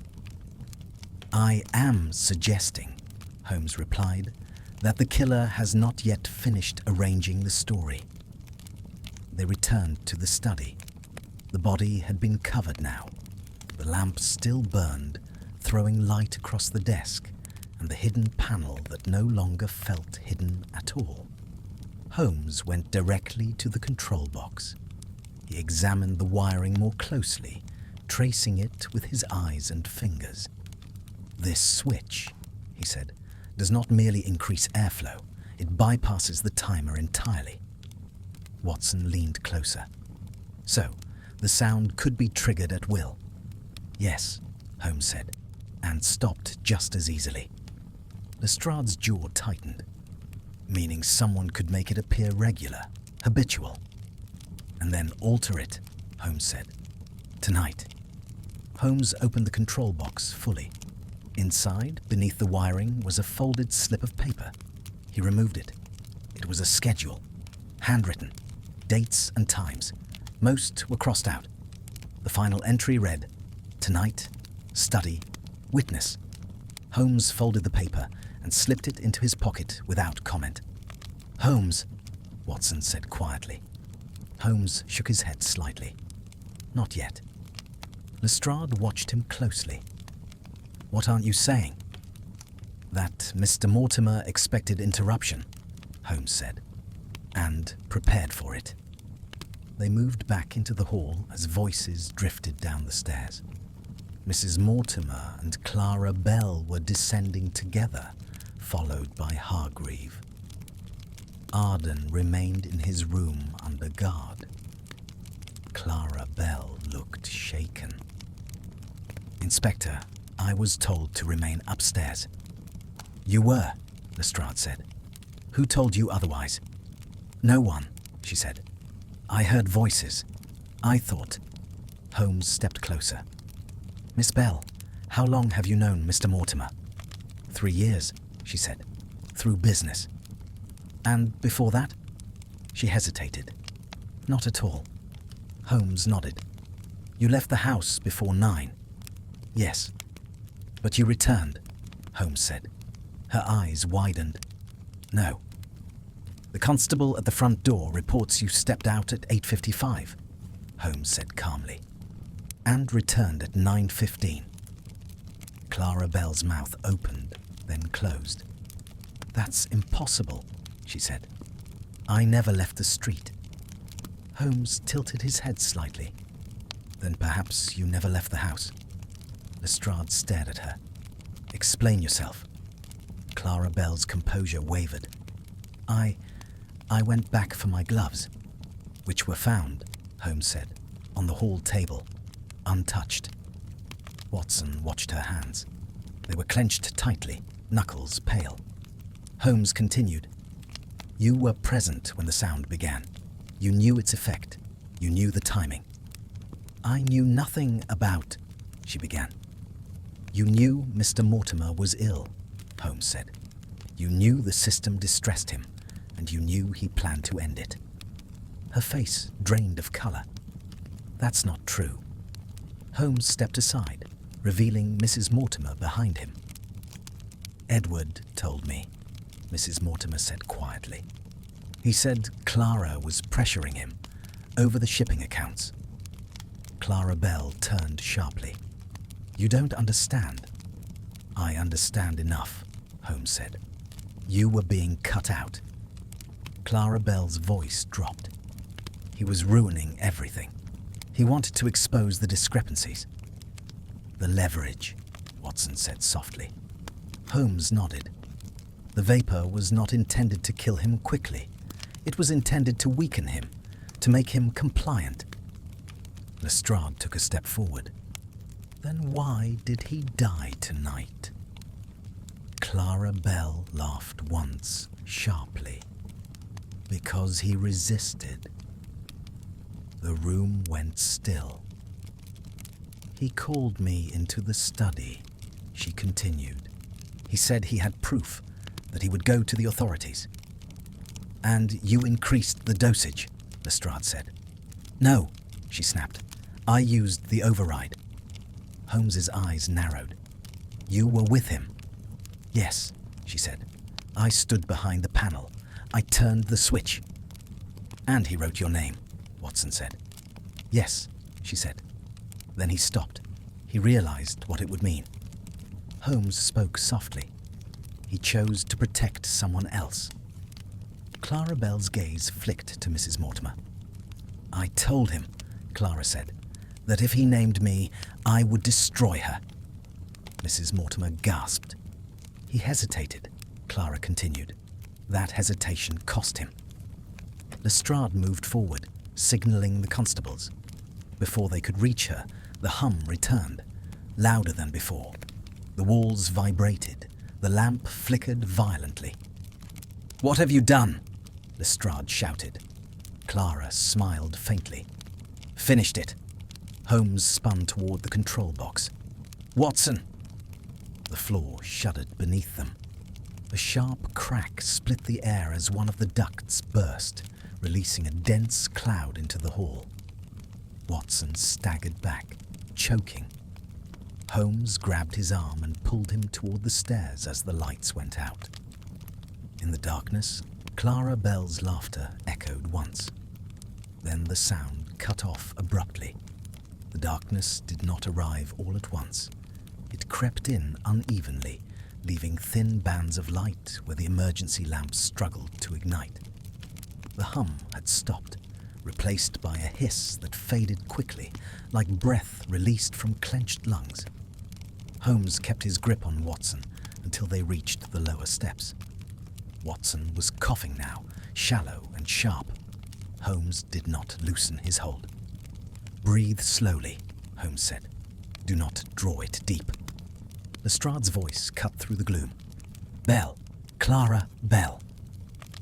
"I am suggesting," Holmes replied, "that the killer has not yet finished arranging the story." They returned to the study. The body had been covered now. The lamp still burned, throwing light across the desk and the hidden panel that no longer felt hidden at all. Holmes went directly to the control box. He examined the wiring more closely, tracing it with his eyes and fingers. "This switch," he said, "does not merely increase airflow, it bypasses the timer entirely." Watson leaned closer. "So, the sound could be triggered at will?" "Yes," Holmes said. and stopped just as easily. Lestrade's jaw tightened, meaning someone could make it appear regular, habitual, and then alter it, Holmes said. Tonight. Holmes opened the control box fully. Inside, beneath the wiring, was a folded slip of paper. He removed it. It was a schedule, handwritten, dates and times. Most were crossed out. The final entry read, "Tonight, study, witness." Holmes folded the paper and slipped it into his pocket without comment. "Holmes," Watson said quietly. Holmes shook his head slightly. "Not yet." Lestrade watched him closely. "What aren't you saying?" "That Mr. Mortimer expected interruption," Holmes said, "and prepared for it." They moved back into the hall as voices drifted down the stairs. Mrs. Mortimer and Clara Bell were descending together, followed by Hargreave. Arden remained in his room under guard. Clara Bell looked shaken. "Inspector, I was told to remain upstairs." "You were," Lestrade said. "Who told you otherwise?" "No one," she said. "I heard voices. I thought." Holmes stepped closer. "Miss Bell, how long have you known Mr. Mortimer?" 3 years, she said, "through business." "And before that?" She hesitated. "Not at all." Holmes nodded. "You left the house before 9?" "Yes." "But you returned," Holmes said. Her eyes widened. "No." "The constable at the front door reports you stepped out at 8:55, Holmes said calmly, "and returned at 9:15. Clara Bell's mouth opened, then closed. "That's impossible," she said. "I never left the street." Holmes tilted his head slightly. "Then perhaps you never left the house." Lestrade stared at her. "Explain yourself." Clara Bell's composure wavered. I went back for my gloves, which were found," Holmes said, "on the hall table, untouched." Watson watched her hands. They were clenched tightly, knuckles pale. Holmes continued. "You were present when the sound began. You knew its effect. You knew the timing." "I knew nothing about," she began. "You knew Mr. Mortimer was ill," Holmes said. "You knew the system distressed him, and you knew he planned to end it." Her face drained of color. "That's not true." Holmes stepped aside, revealing Mrs. Mortimer behind him. "Edward told me," Mrs. Mortimer said quietly. "He said Clara was pressuring him over the shipping accounts." Clara Bell turned sharply. "You don't understand." "I understand enough," Holmes said. "You were being cut out." Clara Bell's voice dropped. He was ruining everything. He wanted to expose the discrepancies. "The leverage," Watson said softly. Holmes nodded. "The vapor was not intended to kill him quickly. It was intended to weaken him, to make him compliant." Lestrade took a step forward. "Then why did he die tonight?" Clara Bell laughed once, sharply. "Because he resisted." The room went still. "He called me into the study," she continued. "He said he had proof, that he would go to the authorities." "And you increased the dosage," Lestrade said. "No," she snapped. "I used the override." Holmes's eyes narrowed. "You were with him?" "Yes," she said. "I stood behind the panel. I turned the switch." "And he wrote your name," Watson said. "Yes," she said. Then he stopped. He realized what it would mean. Holmes spoke softly. He chose to protect someone else. Clara Bell's gaze flicked to Mrs. Mortimer. "I told him," Clara said, "that if he named me, I would destroy her." Mrs. Mortimer gasped. "He hesitated," Clara continued. "That hesitation cost him." Lestrade moved forward, signaling the constables. Before they could reach her, the hum returned, louder than before. The walls vibrated. The lamp flickered violently. "What have you done?" Lestrade shouted. Clara smiled faintly. "Finished it." Holmes spun toward the control box. "Watson!" The floor shuddered beneath them. A sharp crack split the air as one of the ducts burst, releasing a dense cloud into the hall. Watson staggered back, choking. Holmes grabbed his arm and pulled him toward the stairs as the lights went out. In the darkness, Clara Bell's laughter echoed once. Then the sound cut off abruptly. The darkness did not arrive all at once. It crept in unevenly, leaving thin bands of light where the emergency lamps struggled to ignite. The hum had stopped, replaced by a hiss that faded quickly, like breath released from clenched lungs. Holmes kept his grip on Watson until they reached the lower steps. Watson was coughing now, shallow and sharp. Holmes did not loosen his hold. "Breathe slowly," Holmes said. "Do not draw it deep." Lestrade's voice cut through the gloom. "Bell! Clara Bell!"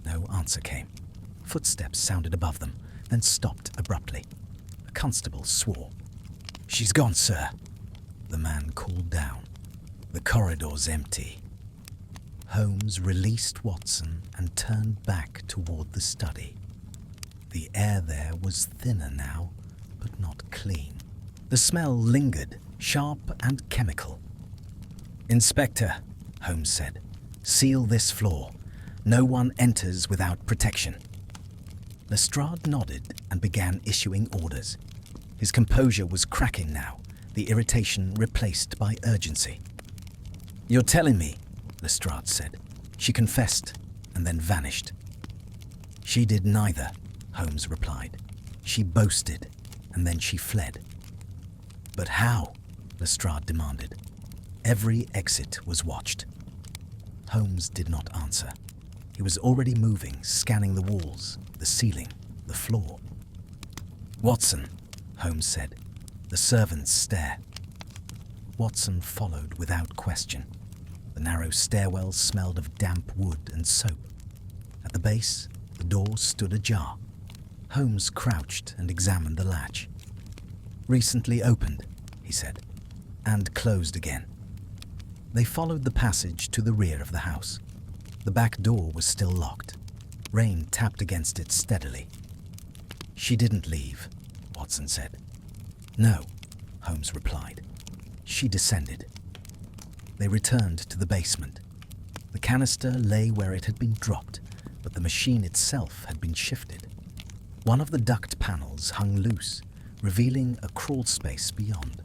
No answer came. Footsteps sounded above them, then stopped abruptly. A constable swore. "She's gone, sir." The man called down. "The corridor's empty." Holmes released Watson and turned back toward the study. The air there was thinner now, but not clean. The smell lingered, sharp and chemical. "Inspector," Holmes said, "seal this floor. No one enters without protection." Lestrade nodded and began issuing orders. His composure was cracking now, the irritation replaced by urgency. "You're telling me," Lestrade said. "She confessed and then vanished." "She did neither," Holmes replied. "She boasted and then she fled." "But how?" Lestrade demanded. Every exit was watched. Holmes did not answer. He was already moving, scanning the walls, the ceiling, the floor. "Watson," Holmes said. "The servants' stair." Watson followed without question. The narrow stairwell smelled of damp wood and soap. At the base, the door stood ajar. Holmes crouched and examined the latch. "Recently opened," he said, and closed again. They followed the passage to the rear of the house. The back door was still locked. Rain tapped against it steadily. "She didn't leave," Watson said. "No," Holmes replied. "She descended." They returned to the basement. The canister lay where it had been dropped, but the machine itself had been shifted. One of the duct panels hung loose, revealing a crawl space beyond.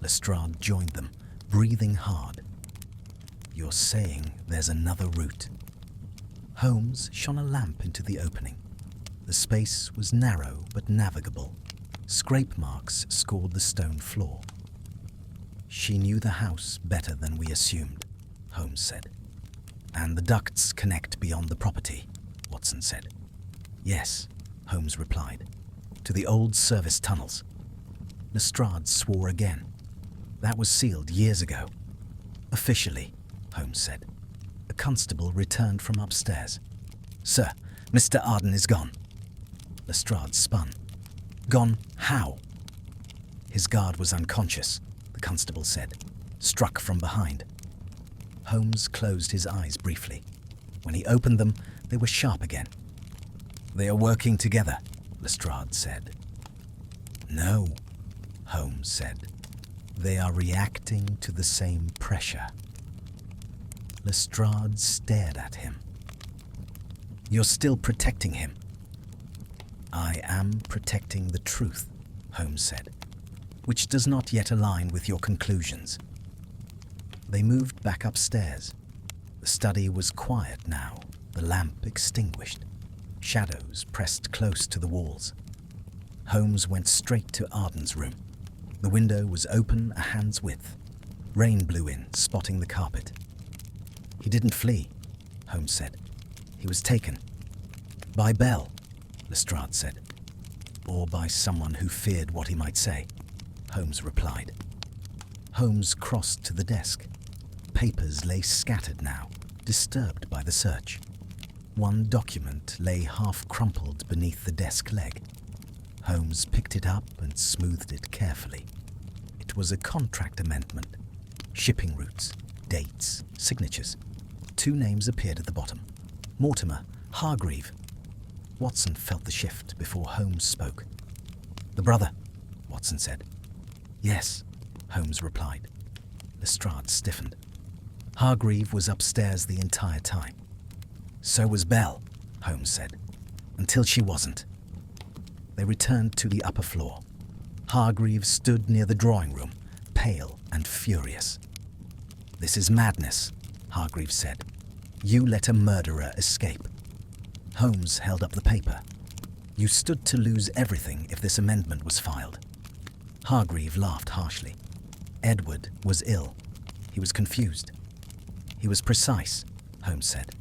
Lestrade joined them, breathing hard. "You're saying there's another route?" Holmes shone a lamp into the opening. The space was narrow but navigable. Scrape marks scored the stone floor. "She knew the house better than we assumed," Holmes said. "And the ducts connect beyond the property," Watson said. "Yes," Holmes replied, "to the old service tunnels." Lestrade swore again. "That was sealed years ago." "Officially," Holmes said. A constable returned from upstairs. "Sir, Mr. Arden is gone." Lestrade spun. "Gone how?" "His guard was unconscious," the constable said. "Struck from behind." Holmes closed his eyes briefly. When he opened them, they were sharp again. "They are working together," Lestrade said. "No," Holmes said. "They are reacting to the same pressure." Lestrade stared at him. "You're still protecting him." "I am protecting the truth," Holmes said, "which does not yet align with your conclusions." They moved back upstairs. The study was quiet now, the lamp extinguished. Shadows pressed close to the walls. Holmes went straight to Arden's room. The window was open a hand's width. Rain blew in, spotting the carpet. "He didn't flee," Holmes said. "He was taken." "By Bell," Lestrade said. "Or by someone who feared what he might say," Holmes replied. Holmes crossed to the desk. Papers lay scattered now, disturbed by the search. One document lay half-crumpled beneath the desk leg. Holmes picked it up and smoothed it carefully. It was a contract amendment. Shipping routes, dates, signatures. 2 names appeared at the bottom. Mortimer, Hargreave. Watson felt the shift before Holmes spoke. "The brother," Watson said. "Yes," Holmes replied. Lestrade stiffened. Hargreave was upstairs the entire time. "So was Belle," Holmes said, "until she wasn't." They returned to the upper floor. Hargreave stood near the drawing room, pale and furious. "This is madness," Hargreave said. "You let a murderer escape." Holmes held up the paper. "You stood to lose everything if this amendment was filed." Hargreave laughed harshly. Edward was ill. He was confused. He was precise, Holmes said.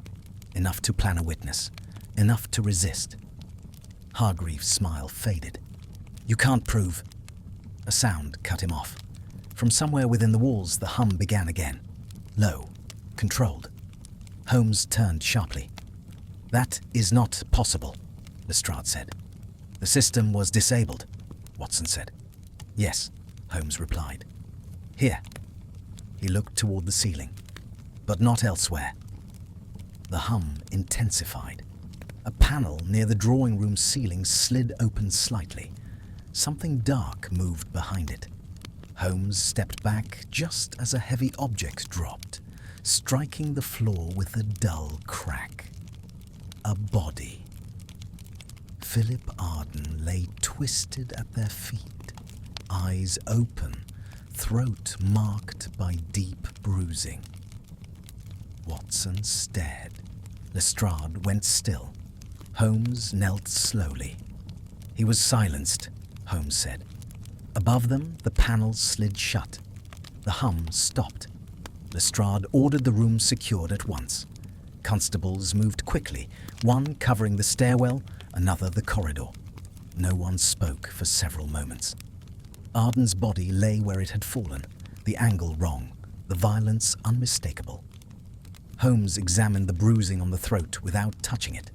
Enough to plan a witness. Enough to resist. Hargreave's smile faded. "You can't prove." A sound cut him off. From somewhere within the walls, the hum began again. Low, controlled. Holmes turned sharply. "That is not possible," Lestrade said. "The system was disabled," Watson said. "Yes," Holmes replied. "Here." He looked toward the ceiling, but not elsewhere. The hum intensified. A panel near the drawing room ceiling slid open slightly. Something dark moved behind it. Holmes stepped back just as a heavy object dropped, striking the floor with a dull crack. A body. Philip Arden lay twisted at their feet, eyes open, throat marked by deep bruising. Watson stared. Lestrade went still. Holmes knelt slowly. He was silenced, Holmes said. Above them, the panels slid shut. The hum stopped. Lestrade ordered the room secured at once. Constables moved quickly, one covering the stairwell, another the corridor. No one spoke for several moments. Arden's body lay where it had fallen, the angle wrong, the violence unmistakable. Holmes examined the bruising on the throat without touching it.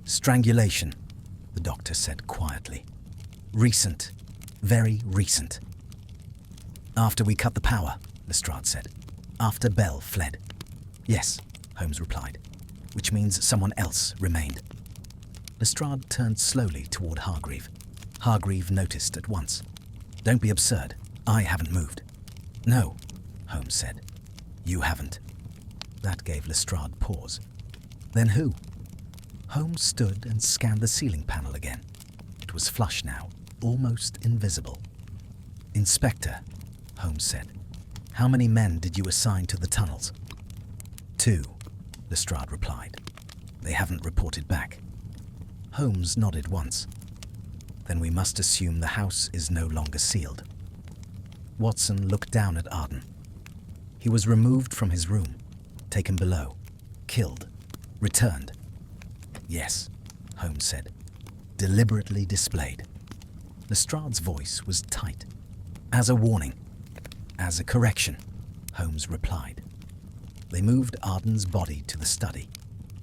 "Strangulation," the doctor said quietly. "Recent. Very recent." "After we cut the power," Lestrade said. "After Belle fled." "Yes," Holmes replied, "which means someone else remained." Lestrade turned slowly toward Hargreave. Hargreave noticed at once. "Don't be absurd. I haven't moved." "No," Holmes said. "You haven't." That gave Lestrade pause. "Then who?" Holmes stood and scanned the ceiling panel again. It was flush now, almost invisible. "Inspector," Holmes said, "how many men did you assign to the tunnels?" "2," Lestrade replied. "They haven't reported back." Holmes nodded once. "Then we must assume the house is no longer sealed." Watson looked down at Arden. He was removed from his room, taken below, killed, returned. "Yes," Holmes said, "deliberately displayed." Lestrade's voice was tight. "As a warning." "As a correction," Holmes replied. They moved Arden's body to the study.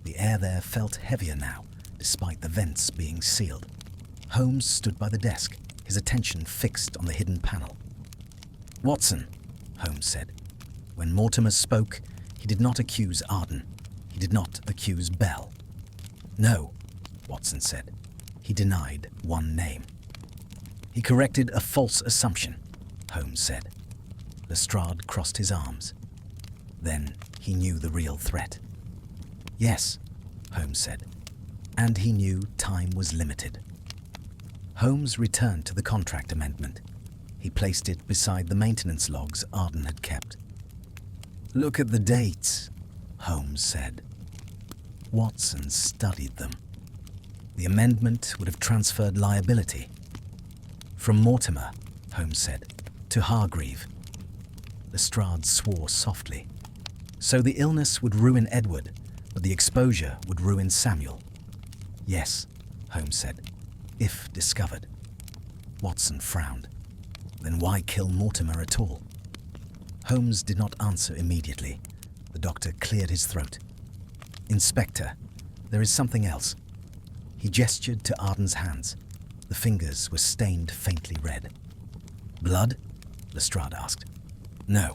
The air there felt heavier now, despite the vents being sealed. Holmes stood by the desk, his attention fixed on the hidden panel. "Watson," Holmes said. When Mortimer spoke, he did not accuse Arden. He did not accuse Belle. "No," Watson said. He denied one name. "He corrected a false assumption," Holmes said. Lestrade crossed his arms. Then he knew the real threat. "Yes," Holmes said. And he knew time was limited. Holmes returned to the contract amendment. He placed it beside the maintenance logs Arden had kept. "Look at the dates," Holmes said. Watson studied them. The amendment would have transferred liability. From Mortimer, Holmes said, to Hargreave. Lestrade swore softly. So the illness would ruin Edward, but the exposure would ruin Samuel. "Yes," Holmes said, "if discovered." Watson frowned. Then why kill Mortimer at all? Holmes did not answer immediately. The doctor cleared his throat. Inspector, there is something else. He gestured to Arden's hands. The fingers were stained faintly red. Blood? Lestrade asked. No,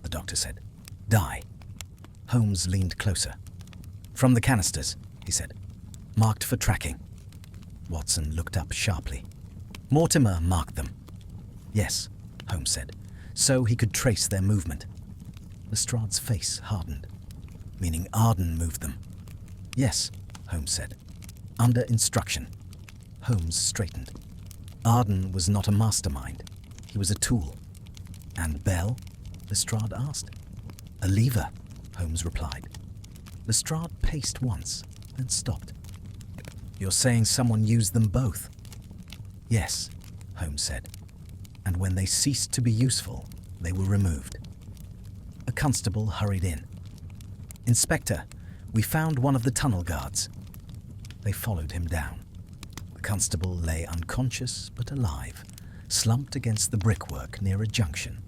the doctor said. Dye. Holmes leaned closer. From the canisters, he said. Marked for tracking. Watson looked up sharply. Mortimer marked them. Yes, Holmes said, so he could trace their movement. Lestrade's face hardened. Meaning Arden moved them. Yes, Holmes said. Under instruction. Holmes straightened. Arden was not a mastermind. He was a tool. And Bell? Lestrade asked. A lever, Holmes replied. Lestrade paced once, then stopped. You're saying someone used them both? Yes, Holmes said. And when they ceased to be useful, they were removed. A constable hurried in. Inspector, we found one of the tunnel guards. They followed him down. The constable lay unconscious but alive, slumped against the brickwork near a junction.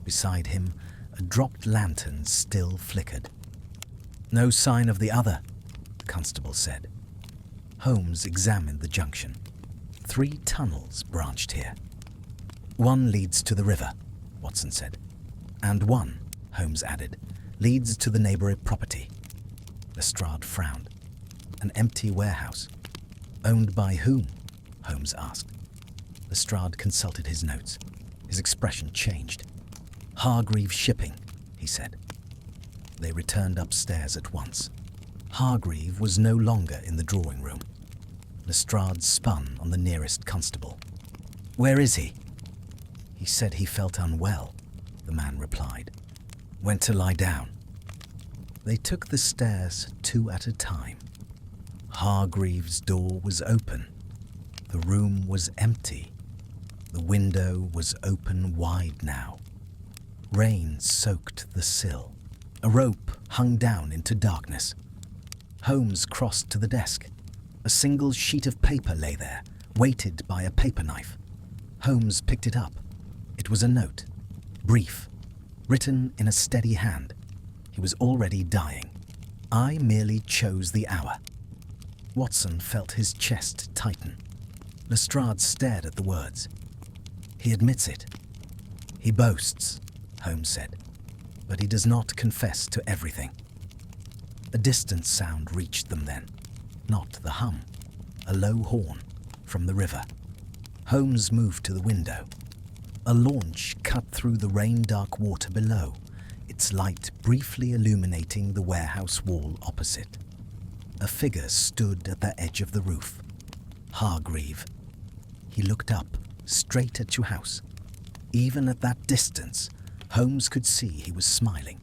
Beside him, a dropped lantern still flickered. No sign of the other, the constable said. Holmes examined the junction. 3 tunnels branched here. One leads to the river, Watson said. And one, Holmes added, leads to the neighbouring property. Lestrade frowned. An empty warehouse. Owned by whom? Holmes asked. Lestrade consulted his notes. His expression changed. Hargreave Shipping, he said. They returned upstairs at once. Hargreave was no longer in the drawing room. Lestrade spun on the nearest constable. Where is he? He said he felt unwell, the man replied. Went to lie down. They took the stairs 2 at a time. Hargreave's door was open. The room was empty. The window was open wide now. Rain soaked the sill. A rope hung down into darkness. Holmes crossed to the desk. A single sheet of paper lay there, weighted by a paper knife. Holmes picked it up. It was a note, brief, written in a steady hand. He was already dying. I merely chose the hour. Watson felt his chest tighten. Lestrade stared at the words. He admits it. He boasts, Holmes said, but he does not confess to everything. A distant sound reached them then, not the hum, a low horn from the river. Holmes moved to the window. A launch cut through the rain-dark water below, its light briefly illuminating the warehouse wall opposite. A figure stood at the edge of the roof. Hargreave. He looked up, straight at your house. Even at that distance, Holmes could see he was smiling.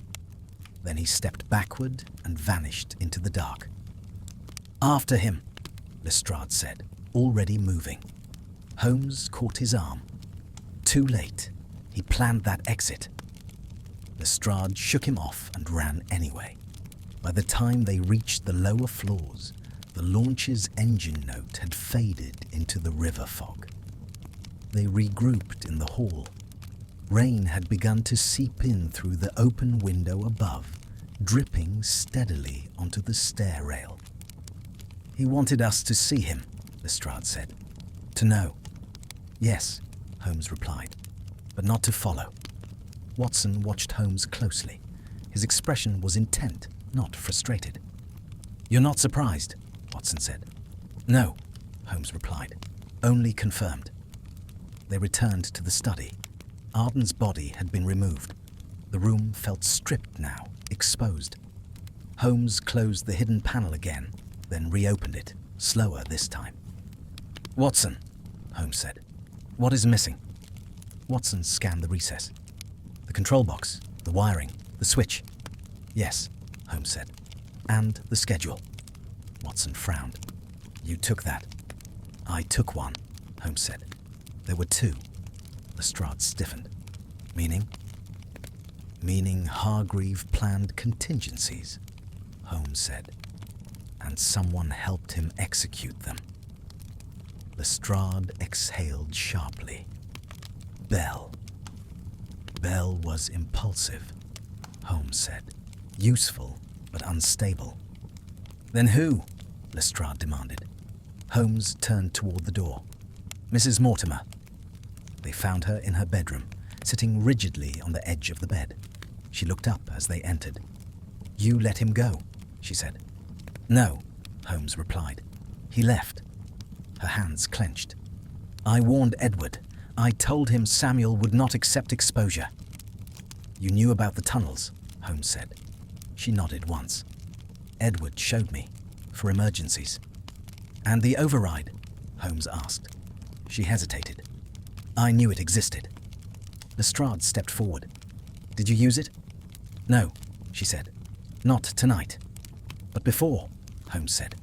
Then he stepped backward and vanished into the dark. After him, Lestrade said, already moving. Holmes caught his arm. Too late. He planned that exit. Lestrade shook him off and ran anyway. By the time they reached the lower floors, the launch's engine note had faded into the river fog. They regrouped in the hall. Rain had begun to seep in through the open window above, dripping steadily onto the stair rail. He wanted us to see him, Lestrade said. To know. Yes, Holmes replied, but not to follow. Watson watched Holmes closely. His expression was intent, not frustrated. You're not surprised, Watson said. No, Holmes replied, only confirmed. They returned to the study. Arden's body had been removed. The room felt stripped now, exposed. Holmes closed the hidden panel again, then reopened it, slower this time. Watson, Holmes said. What is missing? Watson scanned the recess. The control box, the wiring, the switch. Yes, Holmes said. And the schedule. Watson frowned. You took that. I took one, Holmes said. There were 2. Lestrade stiffened. Meaning? Meaning Hargreave planned contingencies, Holmes said. And someone helped him execute them. Lestrade exhaled sharply. Belle. Belle was impulsive, Holmes said. Useful, but unstable. Then who? Lestrade demanded. Holmes turned toward the door. Mrs. Mortimer. They found her in her bedroom, sitting rigidly on the edge of the bed. She looked up as they entered. You let him go, she said. No, Holmes replied. He left. Her hands clenched. I warned Edward. I told him Samuel would not accept exposure. You knew about the tunnels, Holmes said. She nodded once. Edward showed me, for emergencies. And the override? Holmes asked. She hesitated. I knew it existed. Lestrade stepped forward. Did you use it? No, she said. Not tonight. But before, Holmes said.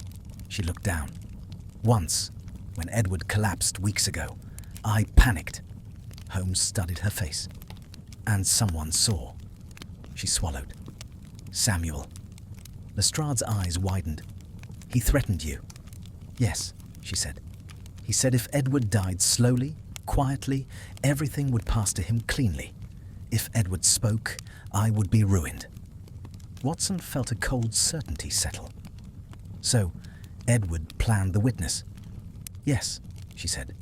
She looked down. Once, when Edward collapsed weeks ago, I panicked. Holmes studied her face. And someone saw. She swallowed. Samuel. Lestrade's eyes widened. He threatened you. Yes, she said. He said if Edward died slowly, quietly, everything would pass to him cleanly. If Edward spoke, I would be ruined. Watson felt a cold certainty settle. So, Edward planned the witness. Yes, she said.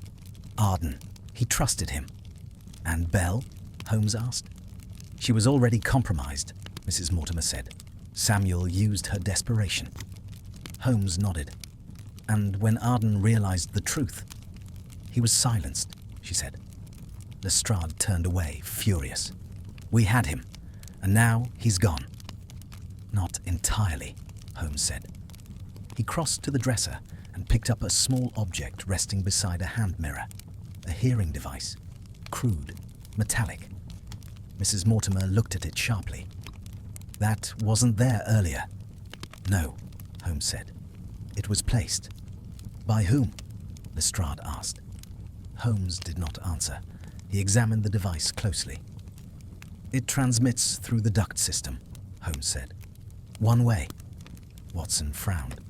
Arden. He trusted him. And Belle? Holmes asked. She was already compromised, Mrs. Mortimer said. Samuel used her desperation. Holmes nodded. And when Arden realized the truth, he was silenced, she said. Lestrade turned away, furious. We had him, and now he's gone. Not entirely, Holmes said. He crossed to the dresser and picked up a small object resting beside a hand mirror, a hearing device, crude, metallic. Mrs. Mortimer looked at it sharply. That wasn't there earlier. No, Holmes said. It was placed. By whom? Lestrade asked. Holmes did not answer. He examined the device closely. It transmits through the duct system, Holmes said. One way. Watson frowned.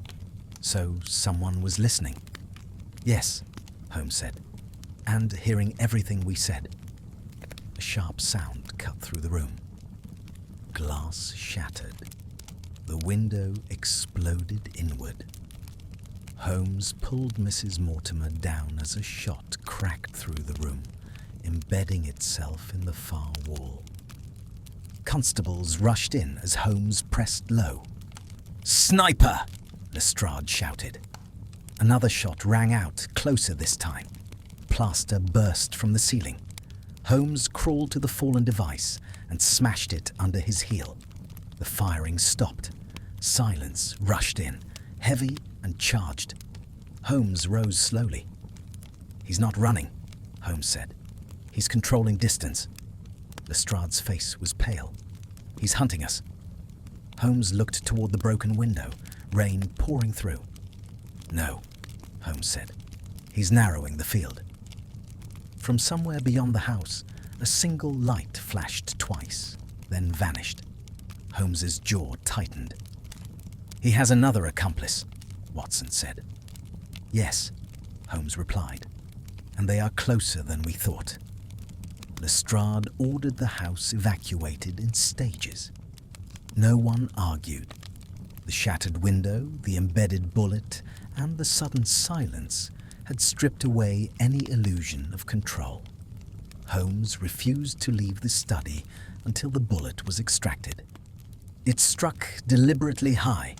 So someone was listening? Yes, Holmes said, and hearing everything we said. A sharp sound cut through the room. Glass shattered. The window exploded inward. Holmes pulled Mrs. Mortimer down as a shot cracked through the room, embedding itself in the far wall. Constables rushed in as Holmes pressed low. Sniper! Lestrade shouted. Another shot rang out, closer this time. Plaster burst from the ceiling. Holmes crawled to the fallen device and smashed it under his heel. The firing stopped. Silence rushed in, heavy and charged. Holmes rose slowly. He's not running, Holmes said. He's controlling distance. Lestrade's face was pale. He's hunting us. Holmes looked toward the broken window, rain pouring through. No, Holmes said. He's narrowing the field. From somewhere beyond the house, a single light flashed twice, then vanished. Holmes's jaw tightened. He has another accomplice, Watson said. Yes, Holmes replied, and they are closer than we thought. Lestrade ordered the house evacuated in stages. No one argued. The shattered window, the embedded bullet, and the sudden silence had stripped away any illusion of control. Holmes refused to leave the study until the bullet was extracted. It struck deliberately high,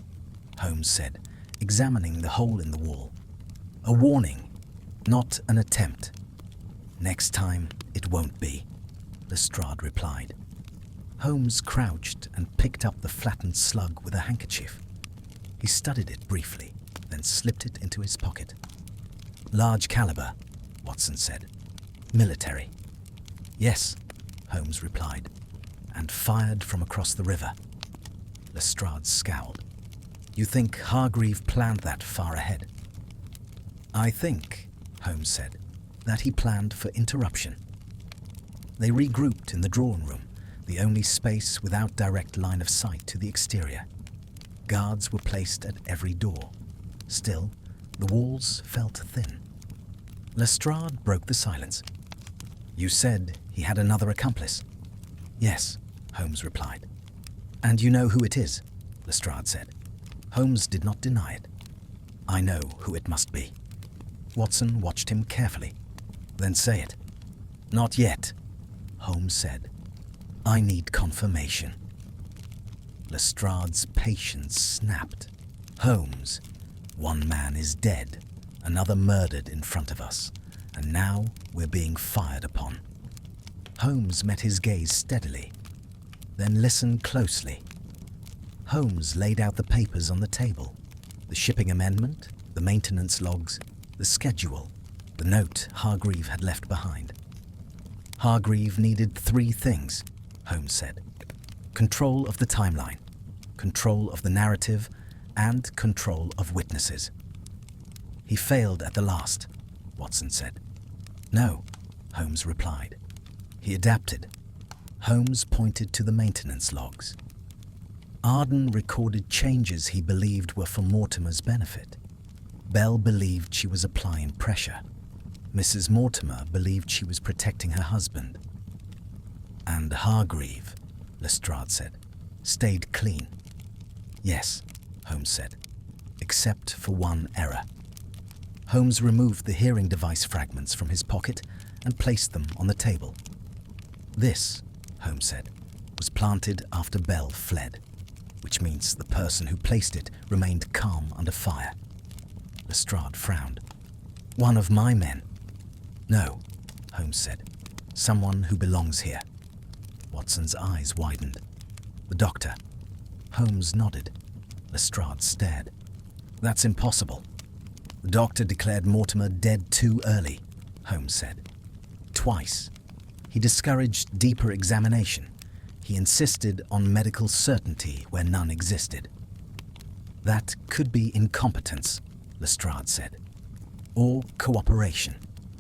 Holmes said, examining the hole in the wall. A warning, not an attempt. Next time, it won't be, Lestrade replied. Holmes crouched and picked up the flattened slug with a handkerchief. He studied it briefly, then slipped it into his pocket. Large caliber, Watson said. Military. Yes, Holmes replied, and fired from across the river. Lestrade scowled. You think Hargreave planned that far ahead? I think, Holmes said, that he planned for interruption. They regrouped in the drawing room, the only space without direct line of sight to the exterior. Guards were placed at every door. Still, the walls felt thin. Lestrade broke the silence. You said he had another accomplice. Yes, Holmes replied. And you know who it is, Lestrade said. Holmes did not deny it. I know who it must be. Watson watched him carefully. Then say it. Not yet, Holmes said. I need confirmation. Lestrade's patience snapped. Holmes, one man is dead, another murdered in front of us, and now we're being fired upon. Holmes met his gaze steadily, then listened closely. Holmes laid out the papers on the table. The shipping amendment, the maintenance logs, the schedule, the note Hargreave had left behind. Hargreave needed 3 things, Holmes said. Control of the timeline, control of the narrative, and control of witnesses. He failed at the last, Watson said. No, Holmes replied. He adapted. Holmes pointed to the maintenance logs. Arden recorded changes he believed were for Mortimer's benefit. Bell believed she was applying pressure. Mrs. Mortimer believed she was protecting her husband. And Hargreave, Lestrade said, stayed clean. Yes, Holmes said, except for one error. Holmes removed the hearing device fragments from his pocket and placed them on the table. This, Holmes said, was planted after Bell fled, which means the person who placed it remained calm under fire. Lestrade frowned. One of my men. No, Holmes said. Someone who belongs here. Watson's eyes widened. The doctor. Holmes nodded. Lestrade stared. That's impossible. The doctor declared Mortimer dead too early, Holmes said. Twice. He discouraged deeper examination. He insisted on medical certainty where none existed. That could be incompetence, Lestrade said. Or cooperation,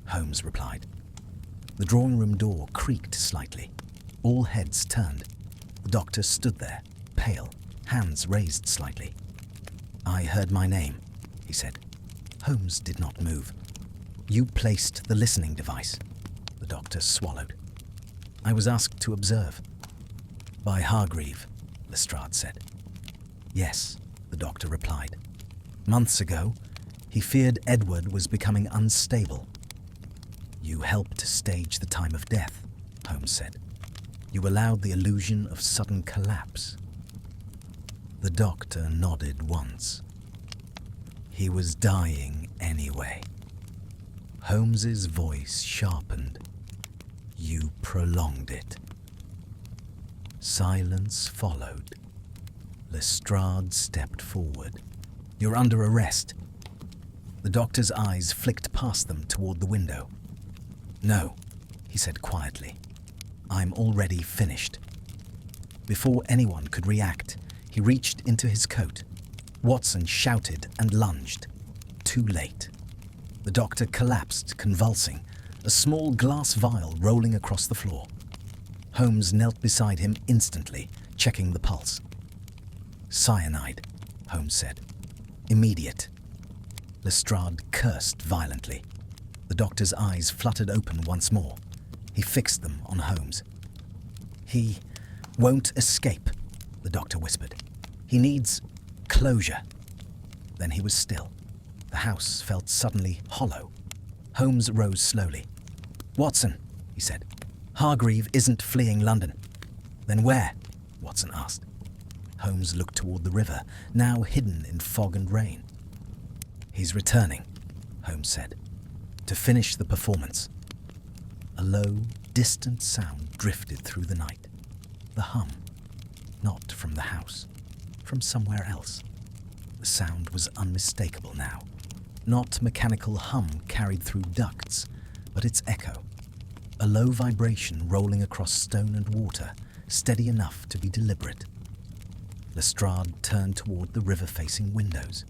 Holmes replied. The drawing room door creaked slightly. All heads turned. The doctor stood there, pale, hands raised slightly. I heard my name, he said. Holmes did not move. You placed the listening device. The doctor swallowed. I was asked to observe. By Hargreave, Lestrade said. Yes, the doctor replied. Months ago, he feared Edward was becoming unstable. You helped stage the time of death, Holmes said. You allowed the illusion of sudden collapse. The doctor nodded once. He was dying anyway. Holmes's voice sharpened. You prolonged it. Silence followed. Lestrade stepped forward. You're under arrest. The doctor's eyes flicked past them toward the window. No, he said quietly. I'm already finished. Before anyone could react, he reached into his coat. Watson shouted and lunged. Too late. The doctor collapsed, convulsing, a small glass vial rolling across the floor. Holmes knelt beside him instantly, checking the pulse. Cyanide, Holmes said. Immediate. Lestrade cursed violently. The doctor's eyes fluttered open once more. He fixed them on Holmes. He won't escape, the doctor whispered. He needs closure. Then he was still. The house felt suddenly hollow. Holmes rose slowly. Watson, he said. Hargreave isn't fleeing London. Then where? Watson asked. Holmes looked toward the river, now hidden in fog and rain. He's returning, Holmes said, to finish the performance. A low, distant sound drifted through the night. The hum. Not from the house. From somewhere else. The sound was unmistakable now. Not mechanical hum carried through ducts, but its echo. A low vibration rolling across stone and water, steady enough to be deliberate. Lestrade turned toward the river-facing windows.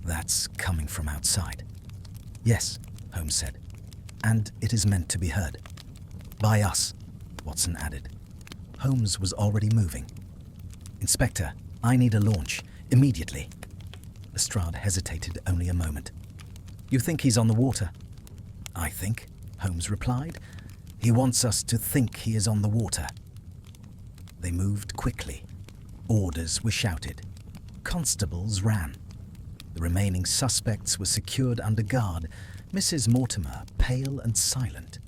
That's coming from outside. Yes, Holmes said, and it is meant to be heard. By us, Watson added. Holmes was already moving. Inspector, I need a launch, immediately. Lestrade hesitated only a moment. You think he's on the water? I think, Holmes replied, He wants us to think he is on the water. They moved quickly. Orders were shouted. Constables ran. The remaining suspects were secured under guard, Mrs. Mortimer pale and silent,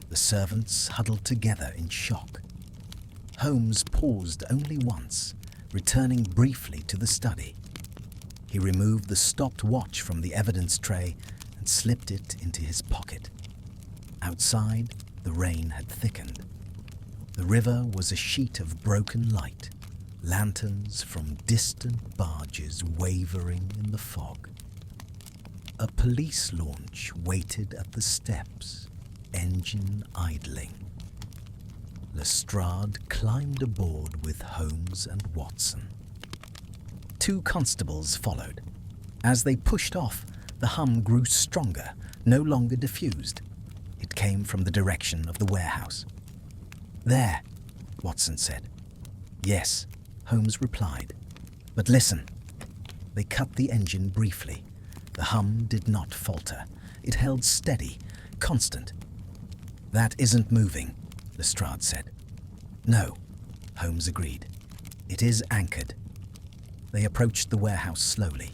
the servants huddled together in shock. Holmes paused only once, returning briefly to the study. He removed the stopped watch from the evidence tray and slipped it into his pocket. Outside, the rain had thickened. The river was a sheet of broken light, lanterns from distant barges wavering in the fog. A police launch waited at the steps, engine idling. Lestrade climbed aboard with Holmes and Watson. 2 constables followed. As they pushed off, the hum grew stronger, no longer diffused. It came from the direction of the warehouse. "There," Watson said. "Yes," Holmes replied. "But listen." They cut the engine briefly. The hum did not falter. It held steady, constant. "That isn't moving," Lestrade said. "No," Holmes agreed. "It is anchored." They approached the warehouse slowly.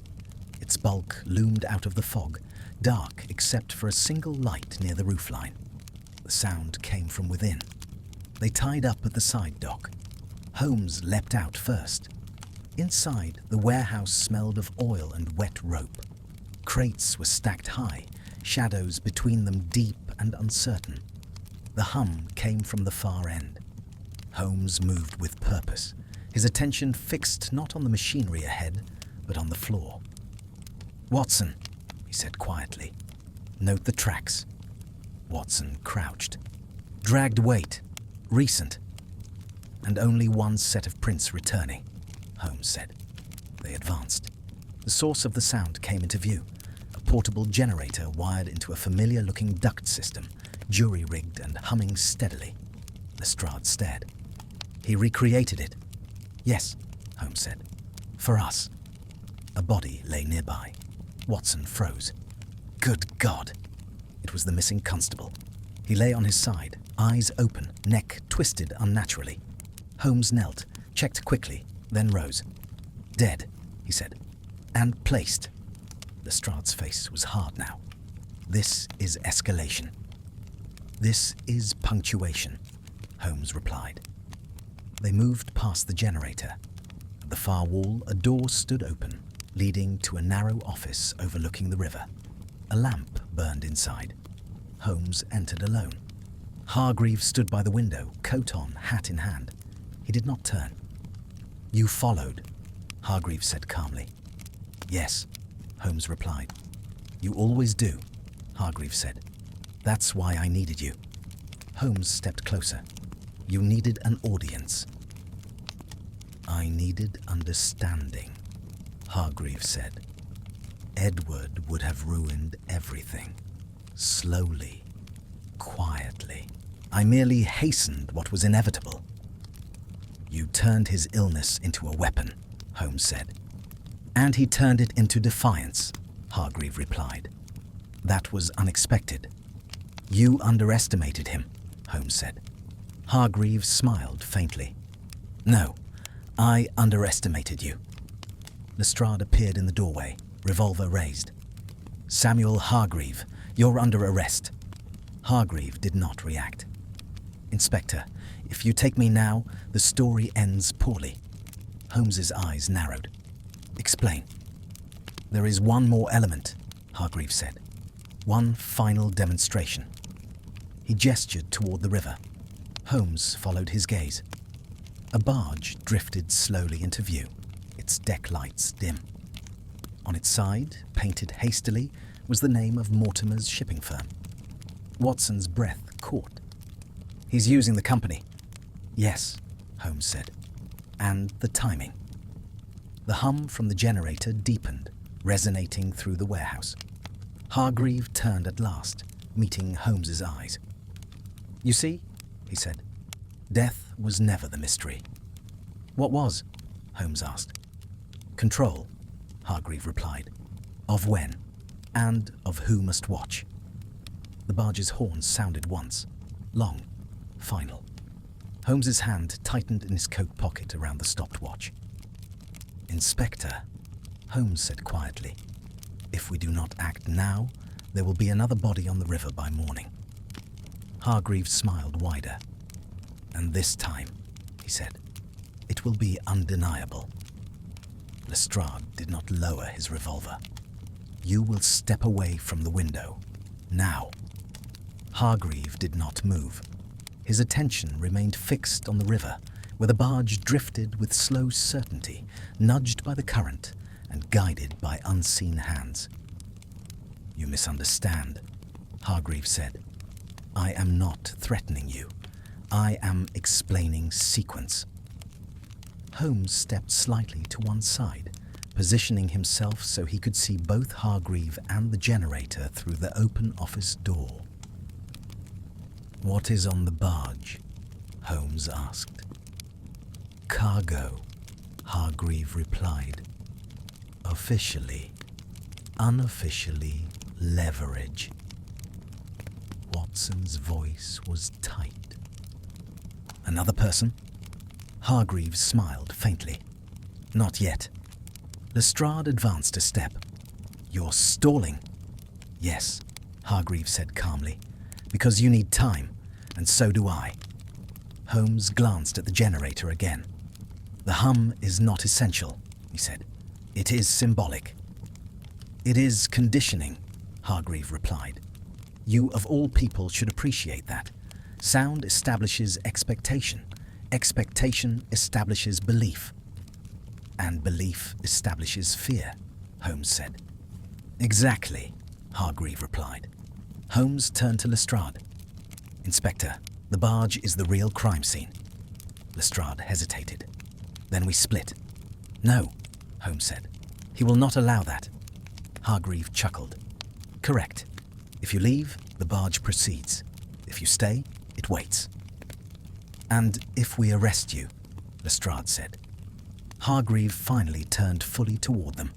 Its bulk loomed out of the fog, dark except for a single light near the roofline. The sound came from within. They tied up at the side dock. Holmes leapt out first. Inside, the warehouse smelled of oil and wet rope. Crates were stacked high, shadows between them deep and uncertain. The hum came from the far end. Holmes moved with purpose, his attention fixed not on the machinery ahead, but on the floor. "Watson," he said quietly, "note the tracks." Watson crouched. "Dragged weight. Recent. And only one set of prints returning," Holmes said. They advanced. The source of the sound came into view, a portable generator wired into a familiar-looking duct system, jury-rigged and humming steadily. Lestrade stared. "He recreated it." "Yes," Holmes said. "For us." A body lay nearby. Watson froze. Good God! It was the missing constable. He lay on his side, eyes open, neck twisted unnaturally. Holmes knelt, checked quickly, then rose. "Dead," he said. "And placed." Lestrade's face was hard now. "This is escalation." "This is punctuation," Holmes replied. They moved past the generator. At the far wall, a door stood open, leading to a narrow office overlooking the river. A lamp burned inside. Holmes entered alone. Hargreaves stood by the window, coat on, hat in hand. He did not turn. "You followed," Hargreaves said calmly. "Yes," Holmes replied. "You always do," Hargreaves said. "That's why I needed you." Holmes stepped closer. "You needed an audience." "I needed understanding," Hargreaves said. "Edward would have ruined everything. Slowly, quietly. I merely hastened what was inevitable." "You turned his illness into a weapon," Holmes said. "And he turned it into defiance," Hargreaves replied. "That was unexpected." "You underestimated him," Holmes said. Hargreaves smiled faintly. "No, I underestimated you." Lestrade appeared in the doorway, revolver raised. "Samuel Hargreaves, you're under arrest." Hargreaves did not react. "Inspector, if you take me now, the story ends poorly." Holmes's eyes narrowed. "Explain." "There is one more element," Hargreaves said. "One final demonstration." He gestured toward the river. Holmes followed his gaze. A barge drifted slowly into view, its deck lights dim. On its side, painted hastily, was the name of Mortimer's shipping firm. Watson's breath caught. "He's using the company." "Yes," Holmes said. "And the timing." The hum from the generator deepened, resonating through the warehouse. Hargreaves turned at last, meeting Holmes's eyes. "You see," he said, "death was never the mystery." "What was?" Holmes asked. "Control," Hargreaves replied. "Of when, and of who must watch." The barge's horn sounded once, long, final. Holmes's hand tightened in his coat pocket around the stopwatch. "Inspector," Holmes said quietly, "if we do not act now, there will be another body on the river by morning." Hargreaves smiled wider. "And this time," he said, "it will be undeniable." Lestrade did not lower his revolver. "You will step away from the window. Now." Hargreave did not move. His attention remained fixed on the river, where the barge drifted with slow certainty, nudged by the current and guided by unseen hands. "You misunderstand," Hargreave said. "I am not threatening you. I am explaining sequence." Holmes stepped slightly to one side, positioning himself so he could see both Hargreave and the generator through the open office door. "What is on the barge?" Holmes asked. "Cargo," Hargreave replied. "Officially. Unofficially, leverage." Watson's voice was tight. "Another person?" Hargreaves smiled faintly. "Not yet." Lestrade advanced a step. "You're stalling." "Yes," Hargreaves said calmly, "because you need time, and so do I." Holmes glanced at the generator again. "The hum is not essential," he said. "It is symbolic." "It is conditioning," Hargreave replied. "You of all people should appreciate that. Sound establishes expectation. Expectation establishes belief. And belief establishes fear," Holmes said. "Exactly," Hargreave replied. Holmes turned to Lestrade. "Inspector, the barge is the real crime scene." Lestrade hesitated. "Then we split." "No," Holmes said. "He will not allow that." Hargreave chuckled. "Correct. If you leave, the barge proceeds. If you stay, it waits." "And if we arrest you," Lestrade said. Hargreave finally turned fully toward them.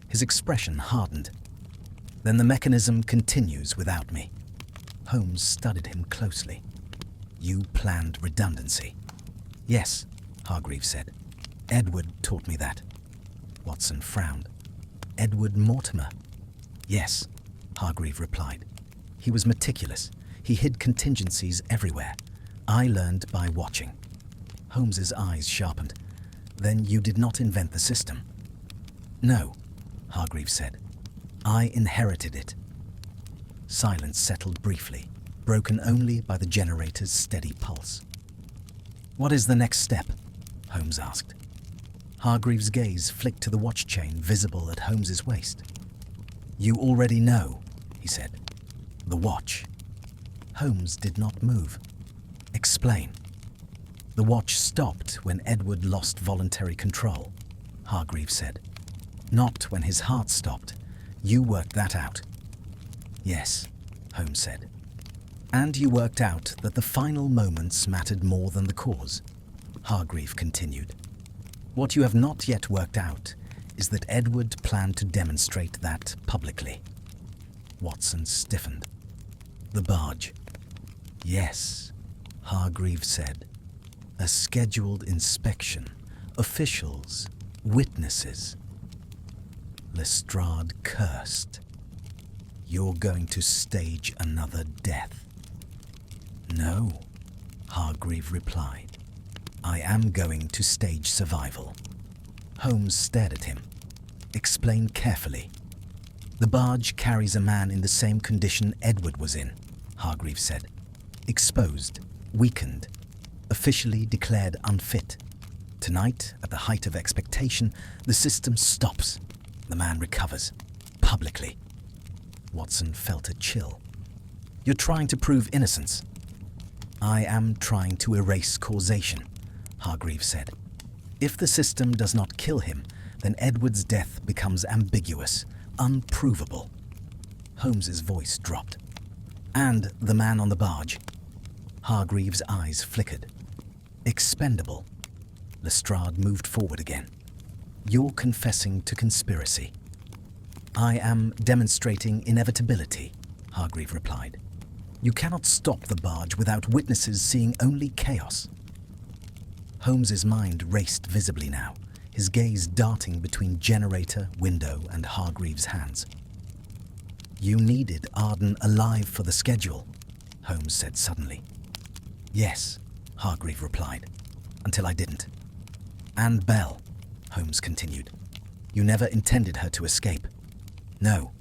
His expression hardened. "Then the mechanism continues without me." Holmes studied him closely. "You planned redundancy." "Yes," Hargreave said. "Edward taught me that." Watson frowned. "Edward Mortimer?" "Yes," Hargreave replied. "He was meticulous. He hid contingencies everywhere. I learned by watching." Holmes's eyes sharpened. "Then you did not invent the system?" "No," Hargreave said. "I inherited it." Silence settled briefly, broken only by the generator's steady pulse. "What is the next step?" Holmes asked. Hargreaves' gaze flicked to the watch chain visible at Holmes's waist. "You already know," he said. "The watch." Holmes did not move. "Explain." "The watch stopped when Edward lost voluntary control," Hargreaves said. "Not when his heart stopped. You worked that out." "Yes," Holmes said. "And you worked out that the final moments mattered more than the cause," Hargreave continued. "What you have not yet worked out is that Edward planned to demonstrate that publicly." Watson stiffened. "The barge." "Yes," Hargreave said. "A scheduled inspection, officials, witnesses." Lestrade cursed. "You're going to stage another death." "No," Hargreave replied. "I am going to stage survival." Holmes stared at him. "Explain carefully." "The barge carries a man in the same condition Edward was in," Hargreave said. "Exposed, weakened, officially declared unfit. Tonight, at the height of expectation, the system stops. The man recovers. Publicly." Watson felt a chill. "You're trying to prove innocence." "I am trying to erase causation," Hargreave said. "If the system does not kill him, then Edward's death becomes ambiguous, unprovable." Holmes's voice dropped. "And the man on the barge?" Hargreaves' eyes flickered. "Expendable." Lestrade moved forward again. "You're confessing to conspiracy." "I am demonstrating inevitability," Hargreave replied. You cannot stop the barge without witnesses seeing only chaos. Holmes's mind raced visibly now, his gaze darting between generator, window, and Hargreaves' hands. "You needed Arden alive for the schedule," Holmes said suddenly. "Yes," Hargreave replied, "until I didn't." "And Belle," Holmes continued. "You never intended her to escape." "No,"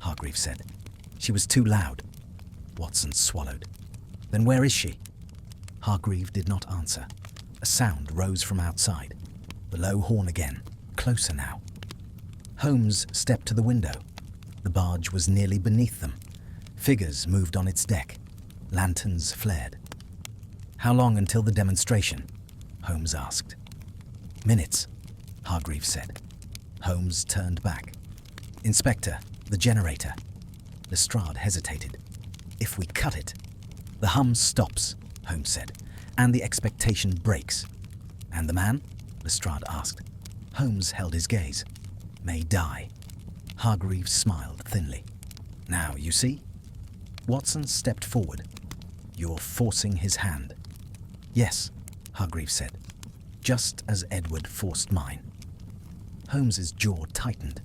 Hargreave said. "She was too loud." Watson swallowed. "Then where is she?" Hargreave did not answer. A sound rose from outside. The low horn again, closer now. Holmes stepped to the window. The barge was nearly beneath them. Figures moved on its deck. Lanterns flared. "How long until the demonstration?" Holmes asked. "Minutes," Hargreave said. Holmes turned back. "Inspector, the generator." Lestrade hesitated. "If we cut it..." "The hum stops," Holmes said, "and the expectation breaks." "And the man?" Lestrade asked. Holmes held his gaze. "May die." Hargreaves smiled thinly. "Now, you see?" Watson stepped forward. "You're forcing his hand." "Yes," Hargreaves said, "just as Edward forced mine." Holmes's jaw tightened.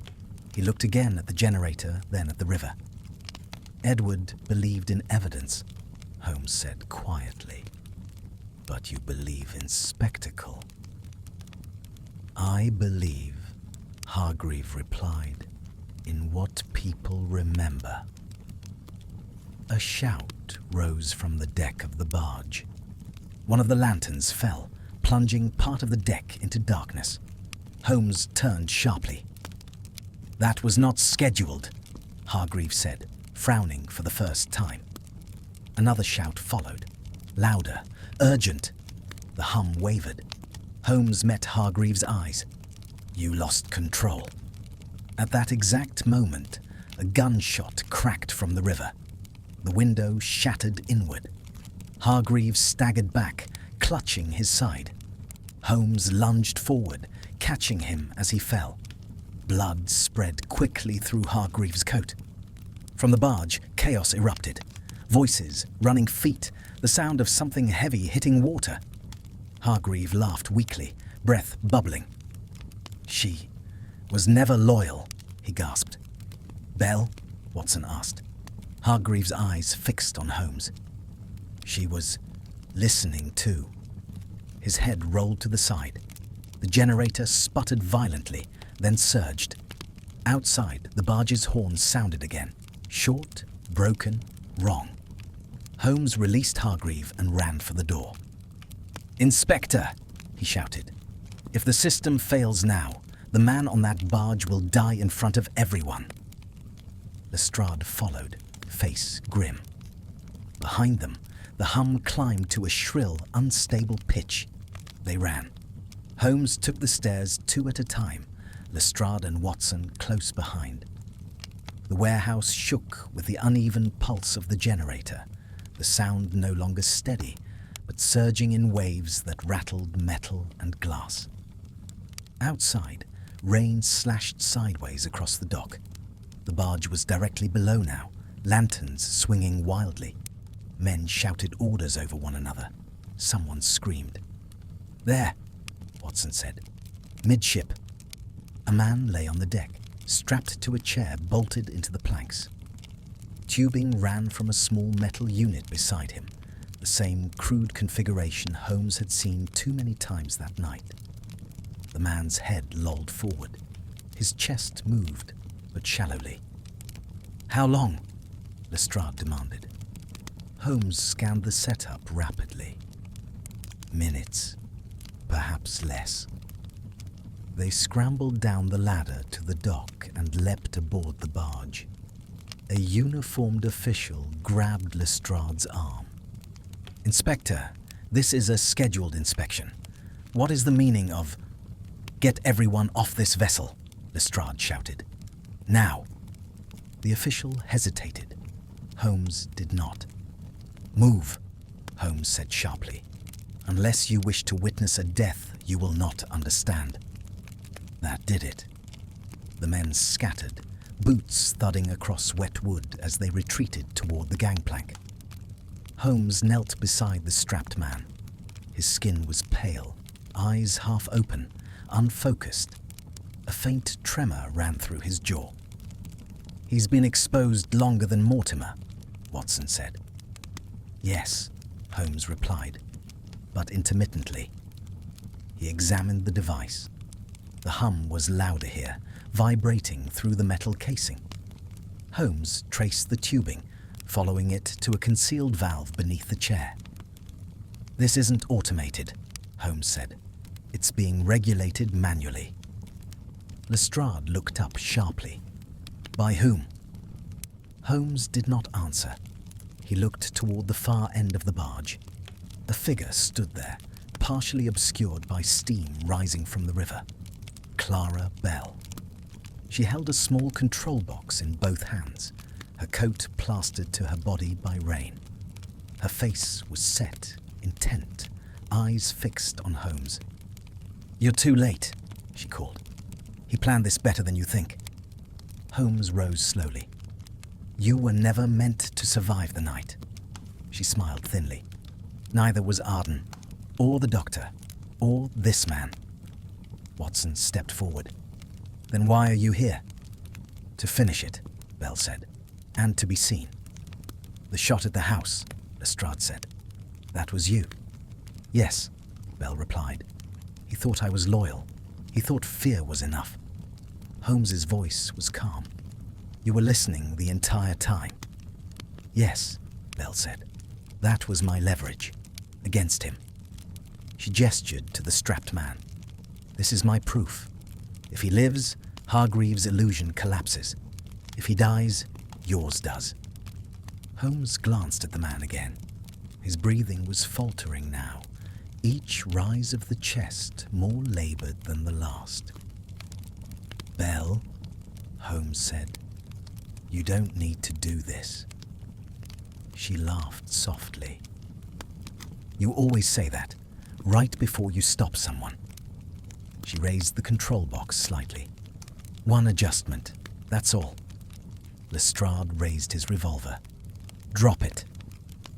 He looked again at the generator, then at the river. "Edward believed in evidence," Holmes said quietly. "But you believe in spectacle." "I believe," Hargreave replied, "in what people remember." A shout rose from the deck of the barge. One of the lanterns fell, plunging part of the deck into darkness. Holmes turned sharply. "That was not scheduled," Hargreave said, frowning for the first time. Another shout followed, louder, urgent. The hum wavered. Holmes met Hargreaves' eyes. "You lost control." At that exact moment, a gunshot cracked from the river. The window shattered inward. Hargreaves staggered back, clutching his side. Holmes lunged forward, catching him as he fell. Blood spread quickly through Hargreaves' coat. From the barge, chaos erupted. Voices, running feet, the sound of something heavy hitting water. Hargreave laughed weakly, breath bubbling. "She was never loyal," he gasped. "Belle?" Watson asked. Hargreaves' eyes fixed on Holmes. "She was listening too." His head rolled to the side. The generator sputtered violently, then surged. Outside, the barge's horn sounded again. Short, broken, wrong. Holmes released Hargreave and ran for the door. "Inspector," he shouted. "If the system fails now, the man on that barge will die in front of everyone." Lestrade followed, face grim. Behind them, the hum climbed to a shrill, unstable pitch. They ran. Holmes took the stairs 2 at a time, Lestrade and Watson close behind. The warehouse shook with the uneven pulse of the generator, the sound no longer steady, but surging in waves that rattled metal and glass. Outside, rain slashed sideways across the dock. The barge was directly below now, lanterns swinging wildly. Men shouted orders over one another. Someone screamed. "There," Watson said. "Midship." A man lay on the deck, strapped to a chair bolted into the planks. Tubing ran from a small metal unit beside him, the same crude configuration Holmes had seen too many times that night. The man's head lolled forward. His chest moved, but shallowly. "How long?" Lestrade demanded. Holmes scanned the setup rapidly. "Minutes, perhaps less." They scrambled down the ladder to the dock and leapt aboard the barge. A uniformed official grabbed Lestrade's arm. "Inspector, this is a scheduled inspection. What is the meaning of—" "Get everyone off this vessel," Lestrade shouted. "Now." The official hesitated. Holmes did not. "Move," Holmes said sharply. "Unless you wish to witness a death you will not understand." That did it. The men scattered, boots thudding across wet wood as they retreated toward the gangplank. Holmes knelt beside the strapped man. His skin was pale, eyes half open, unfocused. A faint tremor ran through his jaw. "He's been exposed longer than Mortimer," Watson said. "Yes," Holmes replied, but intermittently. He examined the device. The hum was louder here, vibrating through the metal casing. Holmes traced the tubing, following it to a concealed valve beneath the chair. "This isn't automated," Holmes said. "It's being regulated manually." Lestrade looked up sharply. "By whom?" Holmes did not answer. He looked toward the far end of the barge. A figure stood there, partially obscured by steam rising from the river. Clara Bell. She held a small control box in both hands, her coat plastered to her body by rain. Her face was set, intent, eyes fixed on Holmes. "You're too late," she called. "He planned this better than you think." Holmes rose slowly. "You were never meant to survive the night." She smiled thinly. "Neither was Arden, or the doctor, or this man." Watson stepped forward. "Then why are you here?" "To finish it," Bell said, "and to be seen." "The shot at the house," Lestrade said. "That was you?" "Yes," Bell replied. "He thought I was loyal. He thought fear was enough." Holmes's voice was calm. "You were listening the entire time." "Yes," Bell said. "That was my leverage. Against him." She gestured to the strapped man. "This is my proof. If he lives, Hargreaves' illusion collapses. If he dies, yours does." Holmes glanced at the man again. His breathing was faltering now, each rise of the chest more labored than the last. "Bell," Holmes said, "you don't need to do this." She laughed softly. "You always say that, right before you stop someone." She raised the control box slightly. "One adjustment, that's all." Lestrade raised his revolver. "Drop it."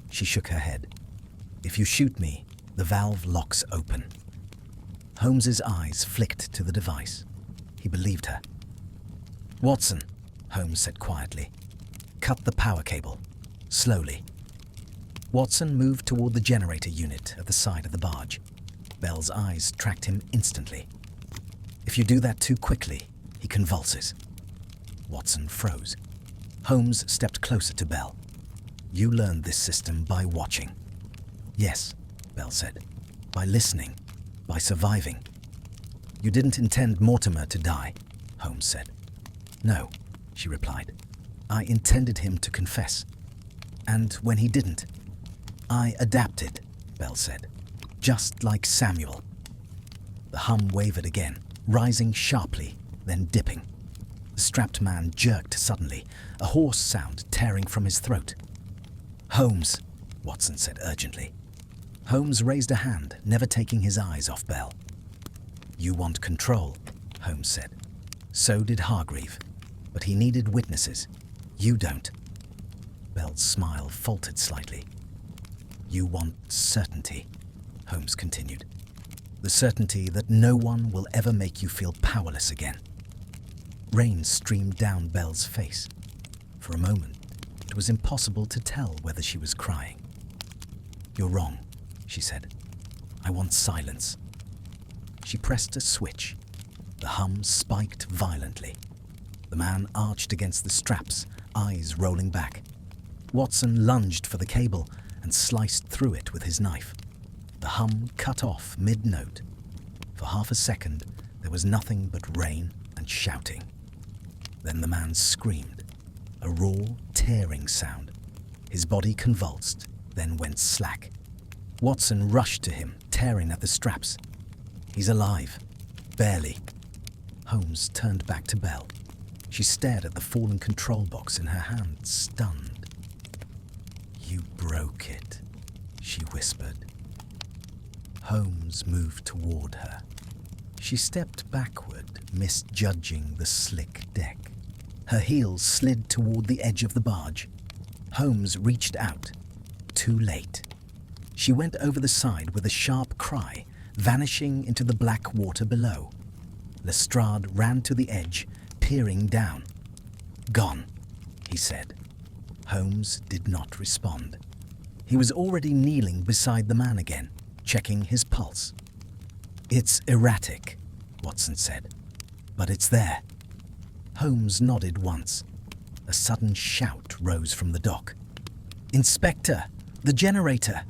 She shook her head. "If you shoot me, the valve locks open." Holmes's eyes flicked to the device. He believed her. "Watson," Holmes said quietly, "cut the power cable. Slowly." Watson moved toward the generator unit at the side of the barge. Bell's eyes tracked him instantly. "If you do that too quickly, he convulses." Watson froze. Holmes stepped closer to Bell. "You learned this system by watching." "Yes," Bell said. "By listening. By surviving." "You didn't intend Mortimer to die," Holmes said. "No," she replied. "I intended him to confess. And when he didn't, I adapted," Bell said. "Just like Samuel." The hum wavered again, rising sharply, then dipping. The strapped man jerked suddenly, a hoarse sound tearing from his throat. "Holmes," Watson said urgently. Holmes raised a hand, never taking his eyes off Bell. "You want control," Holmes said. "So did Hargreave. But he needed witnesses. You don't." Bell's smile faltered slightly. "You want certainty," Holmes continued. "The certainty that no one will ever make you feel powerless again." Rain streamed down Bell's face. For a moment, it was impossible to tell whether she was crying. "You're wrong," she said. "I want silence." She pressed a switch. The hum spiked violently. The man arched against the straps, eyes rolling back. Watson lunged for the cable and sliced through it with his knife. The hum cut off mid-note. For half a second, there was nothing but rain and shouting. Then the man screamed, a raw, tearing sound. His body convulsed, then went slack. Watson rushed to him, tearing at the straps. "He's alive. Barely." Holmes turned back to Bell. She stared at the fallen control box in her hand, stunned. "You broke it," she whispered. Holmes moved toward her. She stepped backward, misjudging the slick deck. Her heels slid toward the edge of the barge. Holmes reached out. too late. She went over the side with a sharp cry, vanishing into the black water below. Lestrade ran to the edge, peering down. "Gone," he said. Holmes did not respond. He was already kneeling beside the man again, checking his pulse. "It's erratic," Watson said, "but it's there." Holmes nodded once. A sudden shout rose from the dock. "Inspector, the generator!"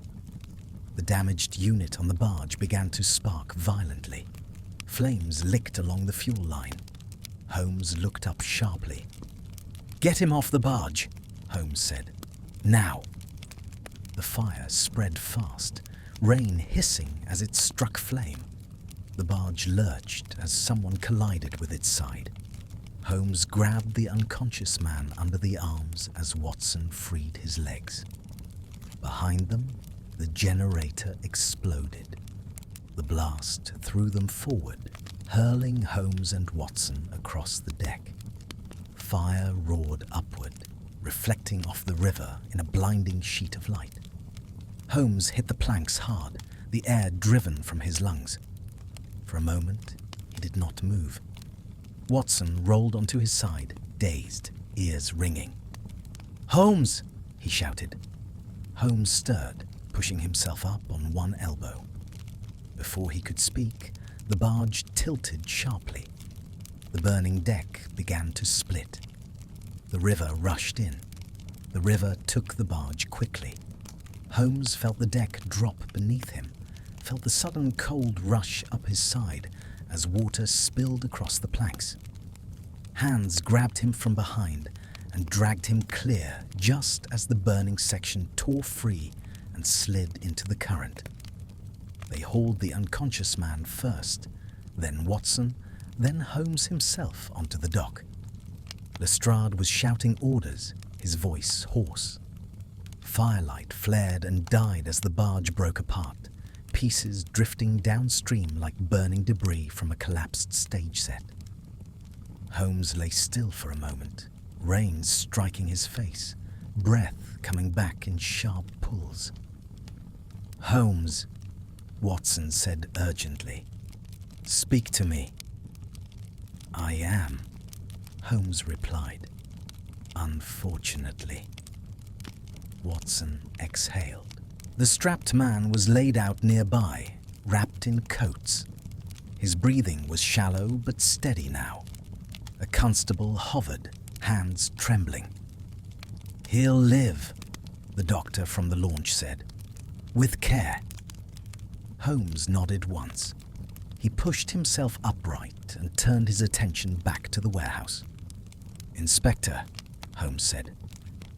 The damaged unit on the barge began to spark violently. Flames licked along the fuel line. Holmes looked up sharply. "Get him off the barge," Holmes said. "Now." The fire spread fast, rain hissing as it struck flame. The barge lurched as someone collided with its side. Holmes grabbed the unconscious man under the arms as Watson freed his legs. Behind them, the generator exploded. The blast threw them forward, hurling Holmes and Watson across the deck. Fire roared upward, reflecting off the river in a blinding sheet of light. Holmes hit the planks hard, the air driven from his lungs. For a moment, he did not move. Watson rolled onto his side, dazed, ears ringing. "Holmes!" he shouted. Holmes stirred, pushing himself up on one elbow. Before he could speak, the barge tilted sharply. The burning deck began to split. The river rushed in. The river took the barge quickly. Holmes felt the deck drop beneath him, felt the sudden cold rush up his side as water spilled across the planks. Hands grabbed him from behind and dragged him clear just as the burning section tore free and slid into the current. They hauled the unconscious man first, then Watson, then Holmes himself onto the dock. Lestrade was shouting orders, his voice hoarse. Firelight flared and died as the barge broke apart, pieces drifting downstream like burning debris from a collapsed stage set. Holmes lay still for a moment, rain striking his face, breath coming back in sharp pulls. "Holmes," Watson said urgently. "Speak to me." "I am," Holmes replied. "Unfortunately." Watson exhaled. The strapped man was laid out nearby, wrapped in coats. His breathing was shallow but steady now. A constable hovered, hands trembling. "He'll live," the doctor from the launch said. "With care." Holmes nodded once. He pushed himself upright and turned his attention back to the warehouse. "Inspector," Holmes said,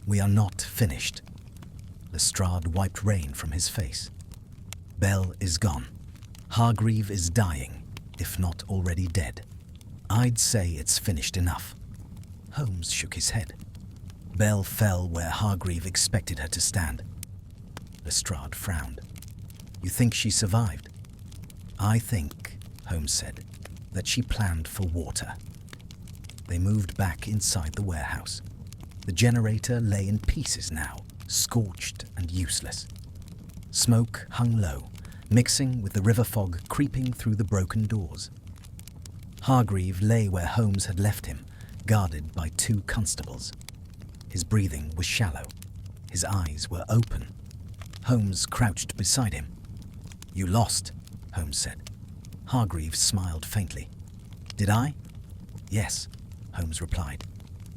"we are not finished." Lestrade wiped rain from his face. "Bell is gone. Hargreave is dying, if not already dead. I'd say it's finished enough." Holmes shook his head. "Bell fell where Hargreave expected her to stand." Lestrade frowned. "You think she survived?" "I think," Holmes said, "that she planned for water." They moved back inside the warehouse. The generator lay in pieces now, scorched and useless. Smoke hung low, mixing with the river fog creeping through the broken doors. Hargreave lay where Holmes had left him, guarded by 2 constables. His breathing was shallow. His eyes were open. Holmes crouched beside him. "You lost," Holmes said. Hargreave smiled faintly. "Did I?" "Yes," Holmes replied,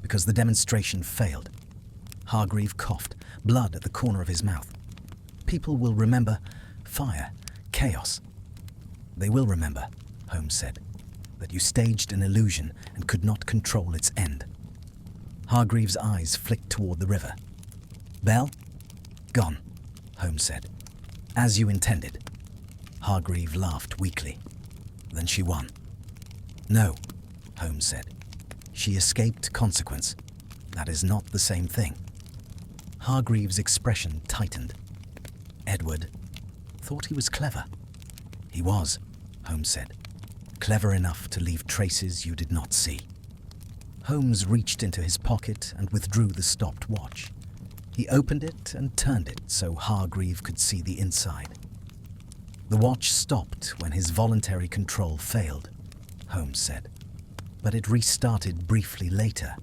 "because the demonstration failed." Hargreave coughed, blood at the corner of his mouth. "People will remember fire, chaos." "They will remember," Holmes said, "that you staged an illusion and could not control its end." Hargreave's eyes flicked toward the river. "Bell?" "Gone," Holmes said. "As you intended." Hargreave laughed weakly. "Then she won." "No," Holmes said. "She escaped consequence. That is not the same thing." Hargreave's expression tightened. "Edward thought he was clever." "He was," Holmes said. "Clever enough to leave traces you did not see." Holmes reached into his pocket and withdrew the stopped watch. He opened it and turned it so Hargreave could see the inside. The watch stopped when his voluntary control failed, Holmes said, but it restarted briefly later.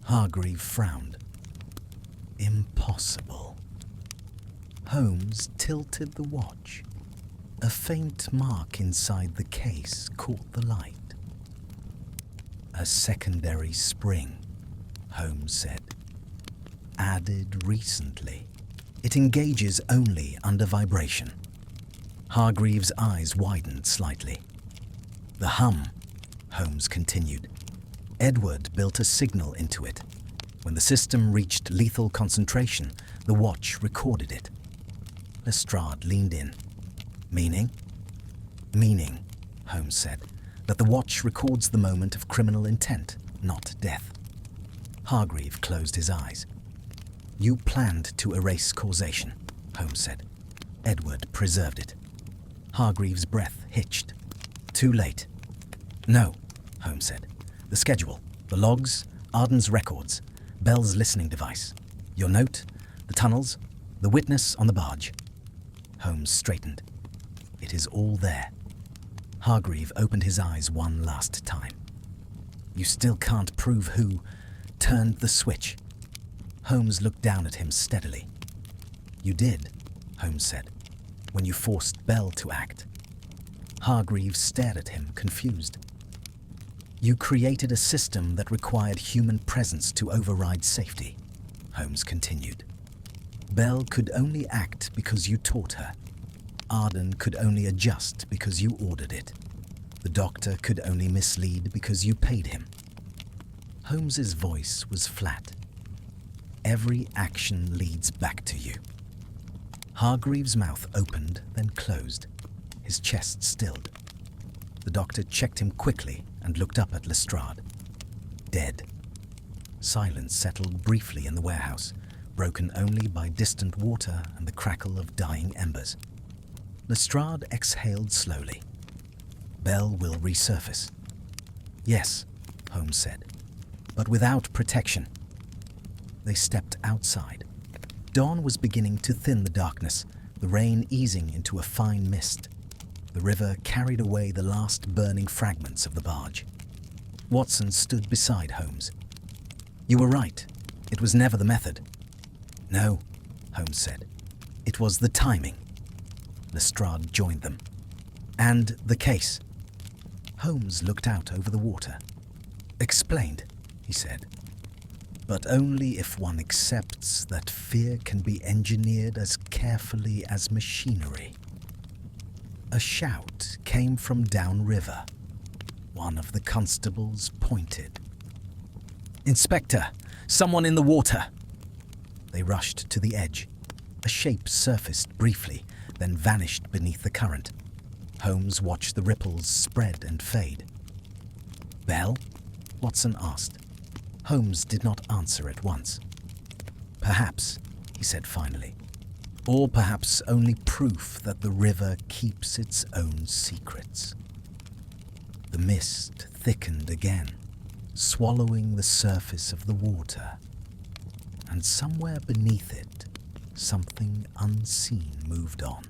Hargreave frowned. Impossible. Holmes tilted the watch. A faint mark inside the case caught the light. A secondary spring, Holmes said. Added recently. It engages only under vibration. Hargreaves' eyes widened slightly. The hum, Holmes continued. Edward built a signal into it. When the system reached lethal concentration, the watch recorded it. Lestrade leaned in. Meaning? Meaning, Holmes said, that the watch records the moment of criminal intent, not death. Hargreave closed his eyes. You planned to erase causation, Holmes said. Edward preserved it. Hargreaves' breath hitched. Too late. No, Holmes said. The schedule, the logs, Arden's records, Bell's listening device, your note, the tunnels, the witness on the barge. Holmes straightened. It is all there. Hargreave opened his eyes one last time. You still can't prove who turned the switch. Holmes looked down at him steadily. You did, Holmes said, when you forced Bell to act. Hargreave stared at him, confused. You created a system that required human presence to override safety, Holmes continued. Bell could only act because you taught her. Arden could only adjust because you ordered it. The doctor could only mislead because you paid him. Holmes's voice was flat. Every action leads back to you. Hargreaves' mouth opened, then closed. His chest stilled. The doctor checked him quickly and looked up at Lestrade. Dead. Silence settled briefly in the warehouse, broken only by distant water and the crackle of dying embers. Lestrade exhaled slowly. Bell will resurface. Yes, Holmes said, but without protection. They stepped outside. Dawn was beginning to thin the darkness, the rain easing into a fine mist. The river carried away the last burning fragments of the barge. Watson stood beside Holmes. You were right. It was never the method. No, Holmes said. It was the timing. Lestrade joined them. And the case. Holmes looked out over the water. Explained, he said. But only if one accepts that fear can be engineered as carefully as machinery. A shout came from downriver. One of the constables pointed. Inspector, someone in the water! They rushed to the edge. A shape surfaced briefly, then vanished beneath the current. Holmes watched the ripples spread and fade. Bell? Watson asked. Holmes did not answer at once. Perhaps, he said finally. Or perhaps only proof that the river keeps its own secrets. The mist thickened again, swallowing the surface of the water. And somewhere beneath it, something unseen moved on.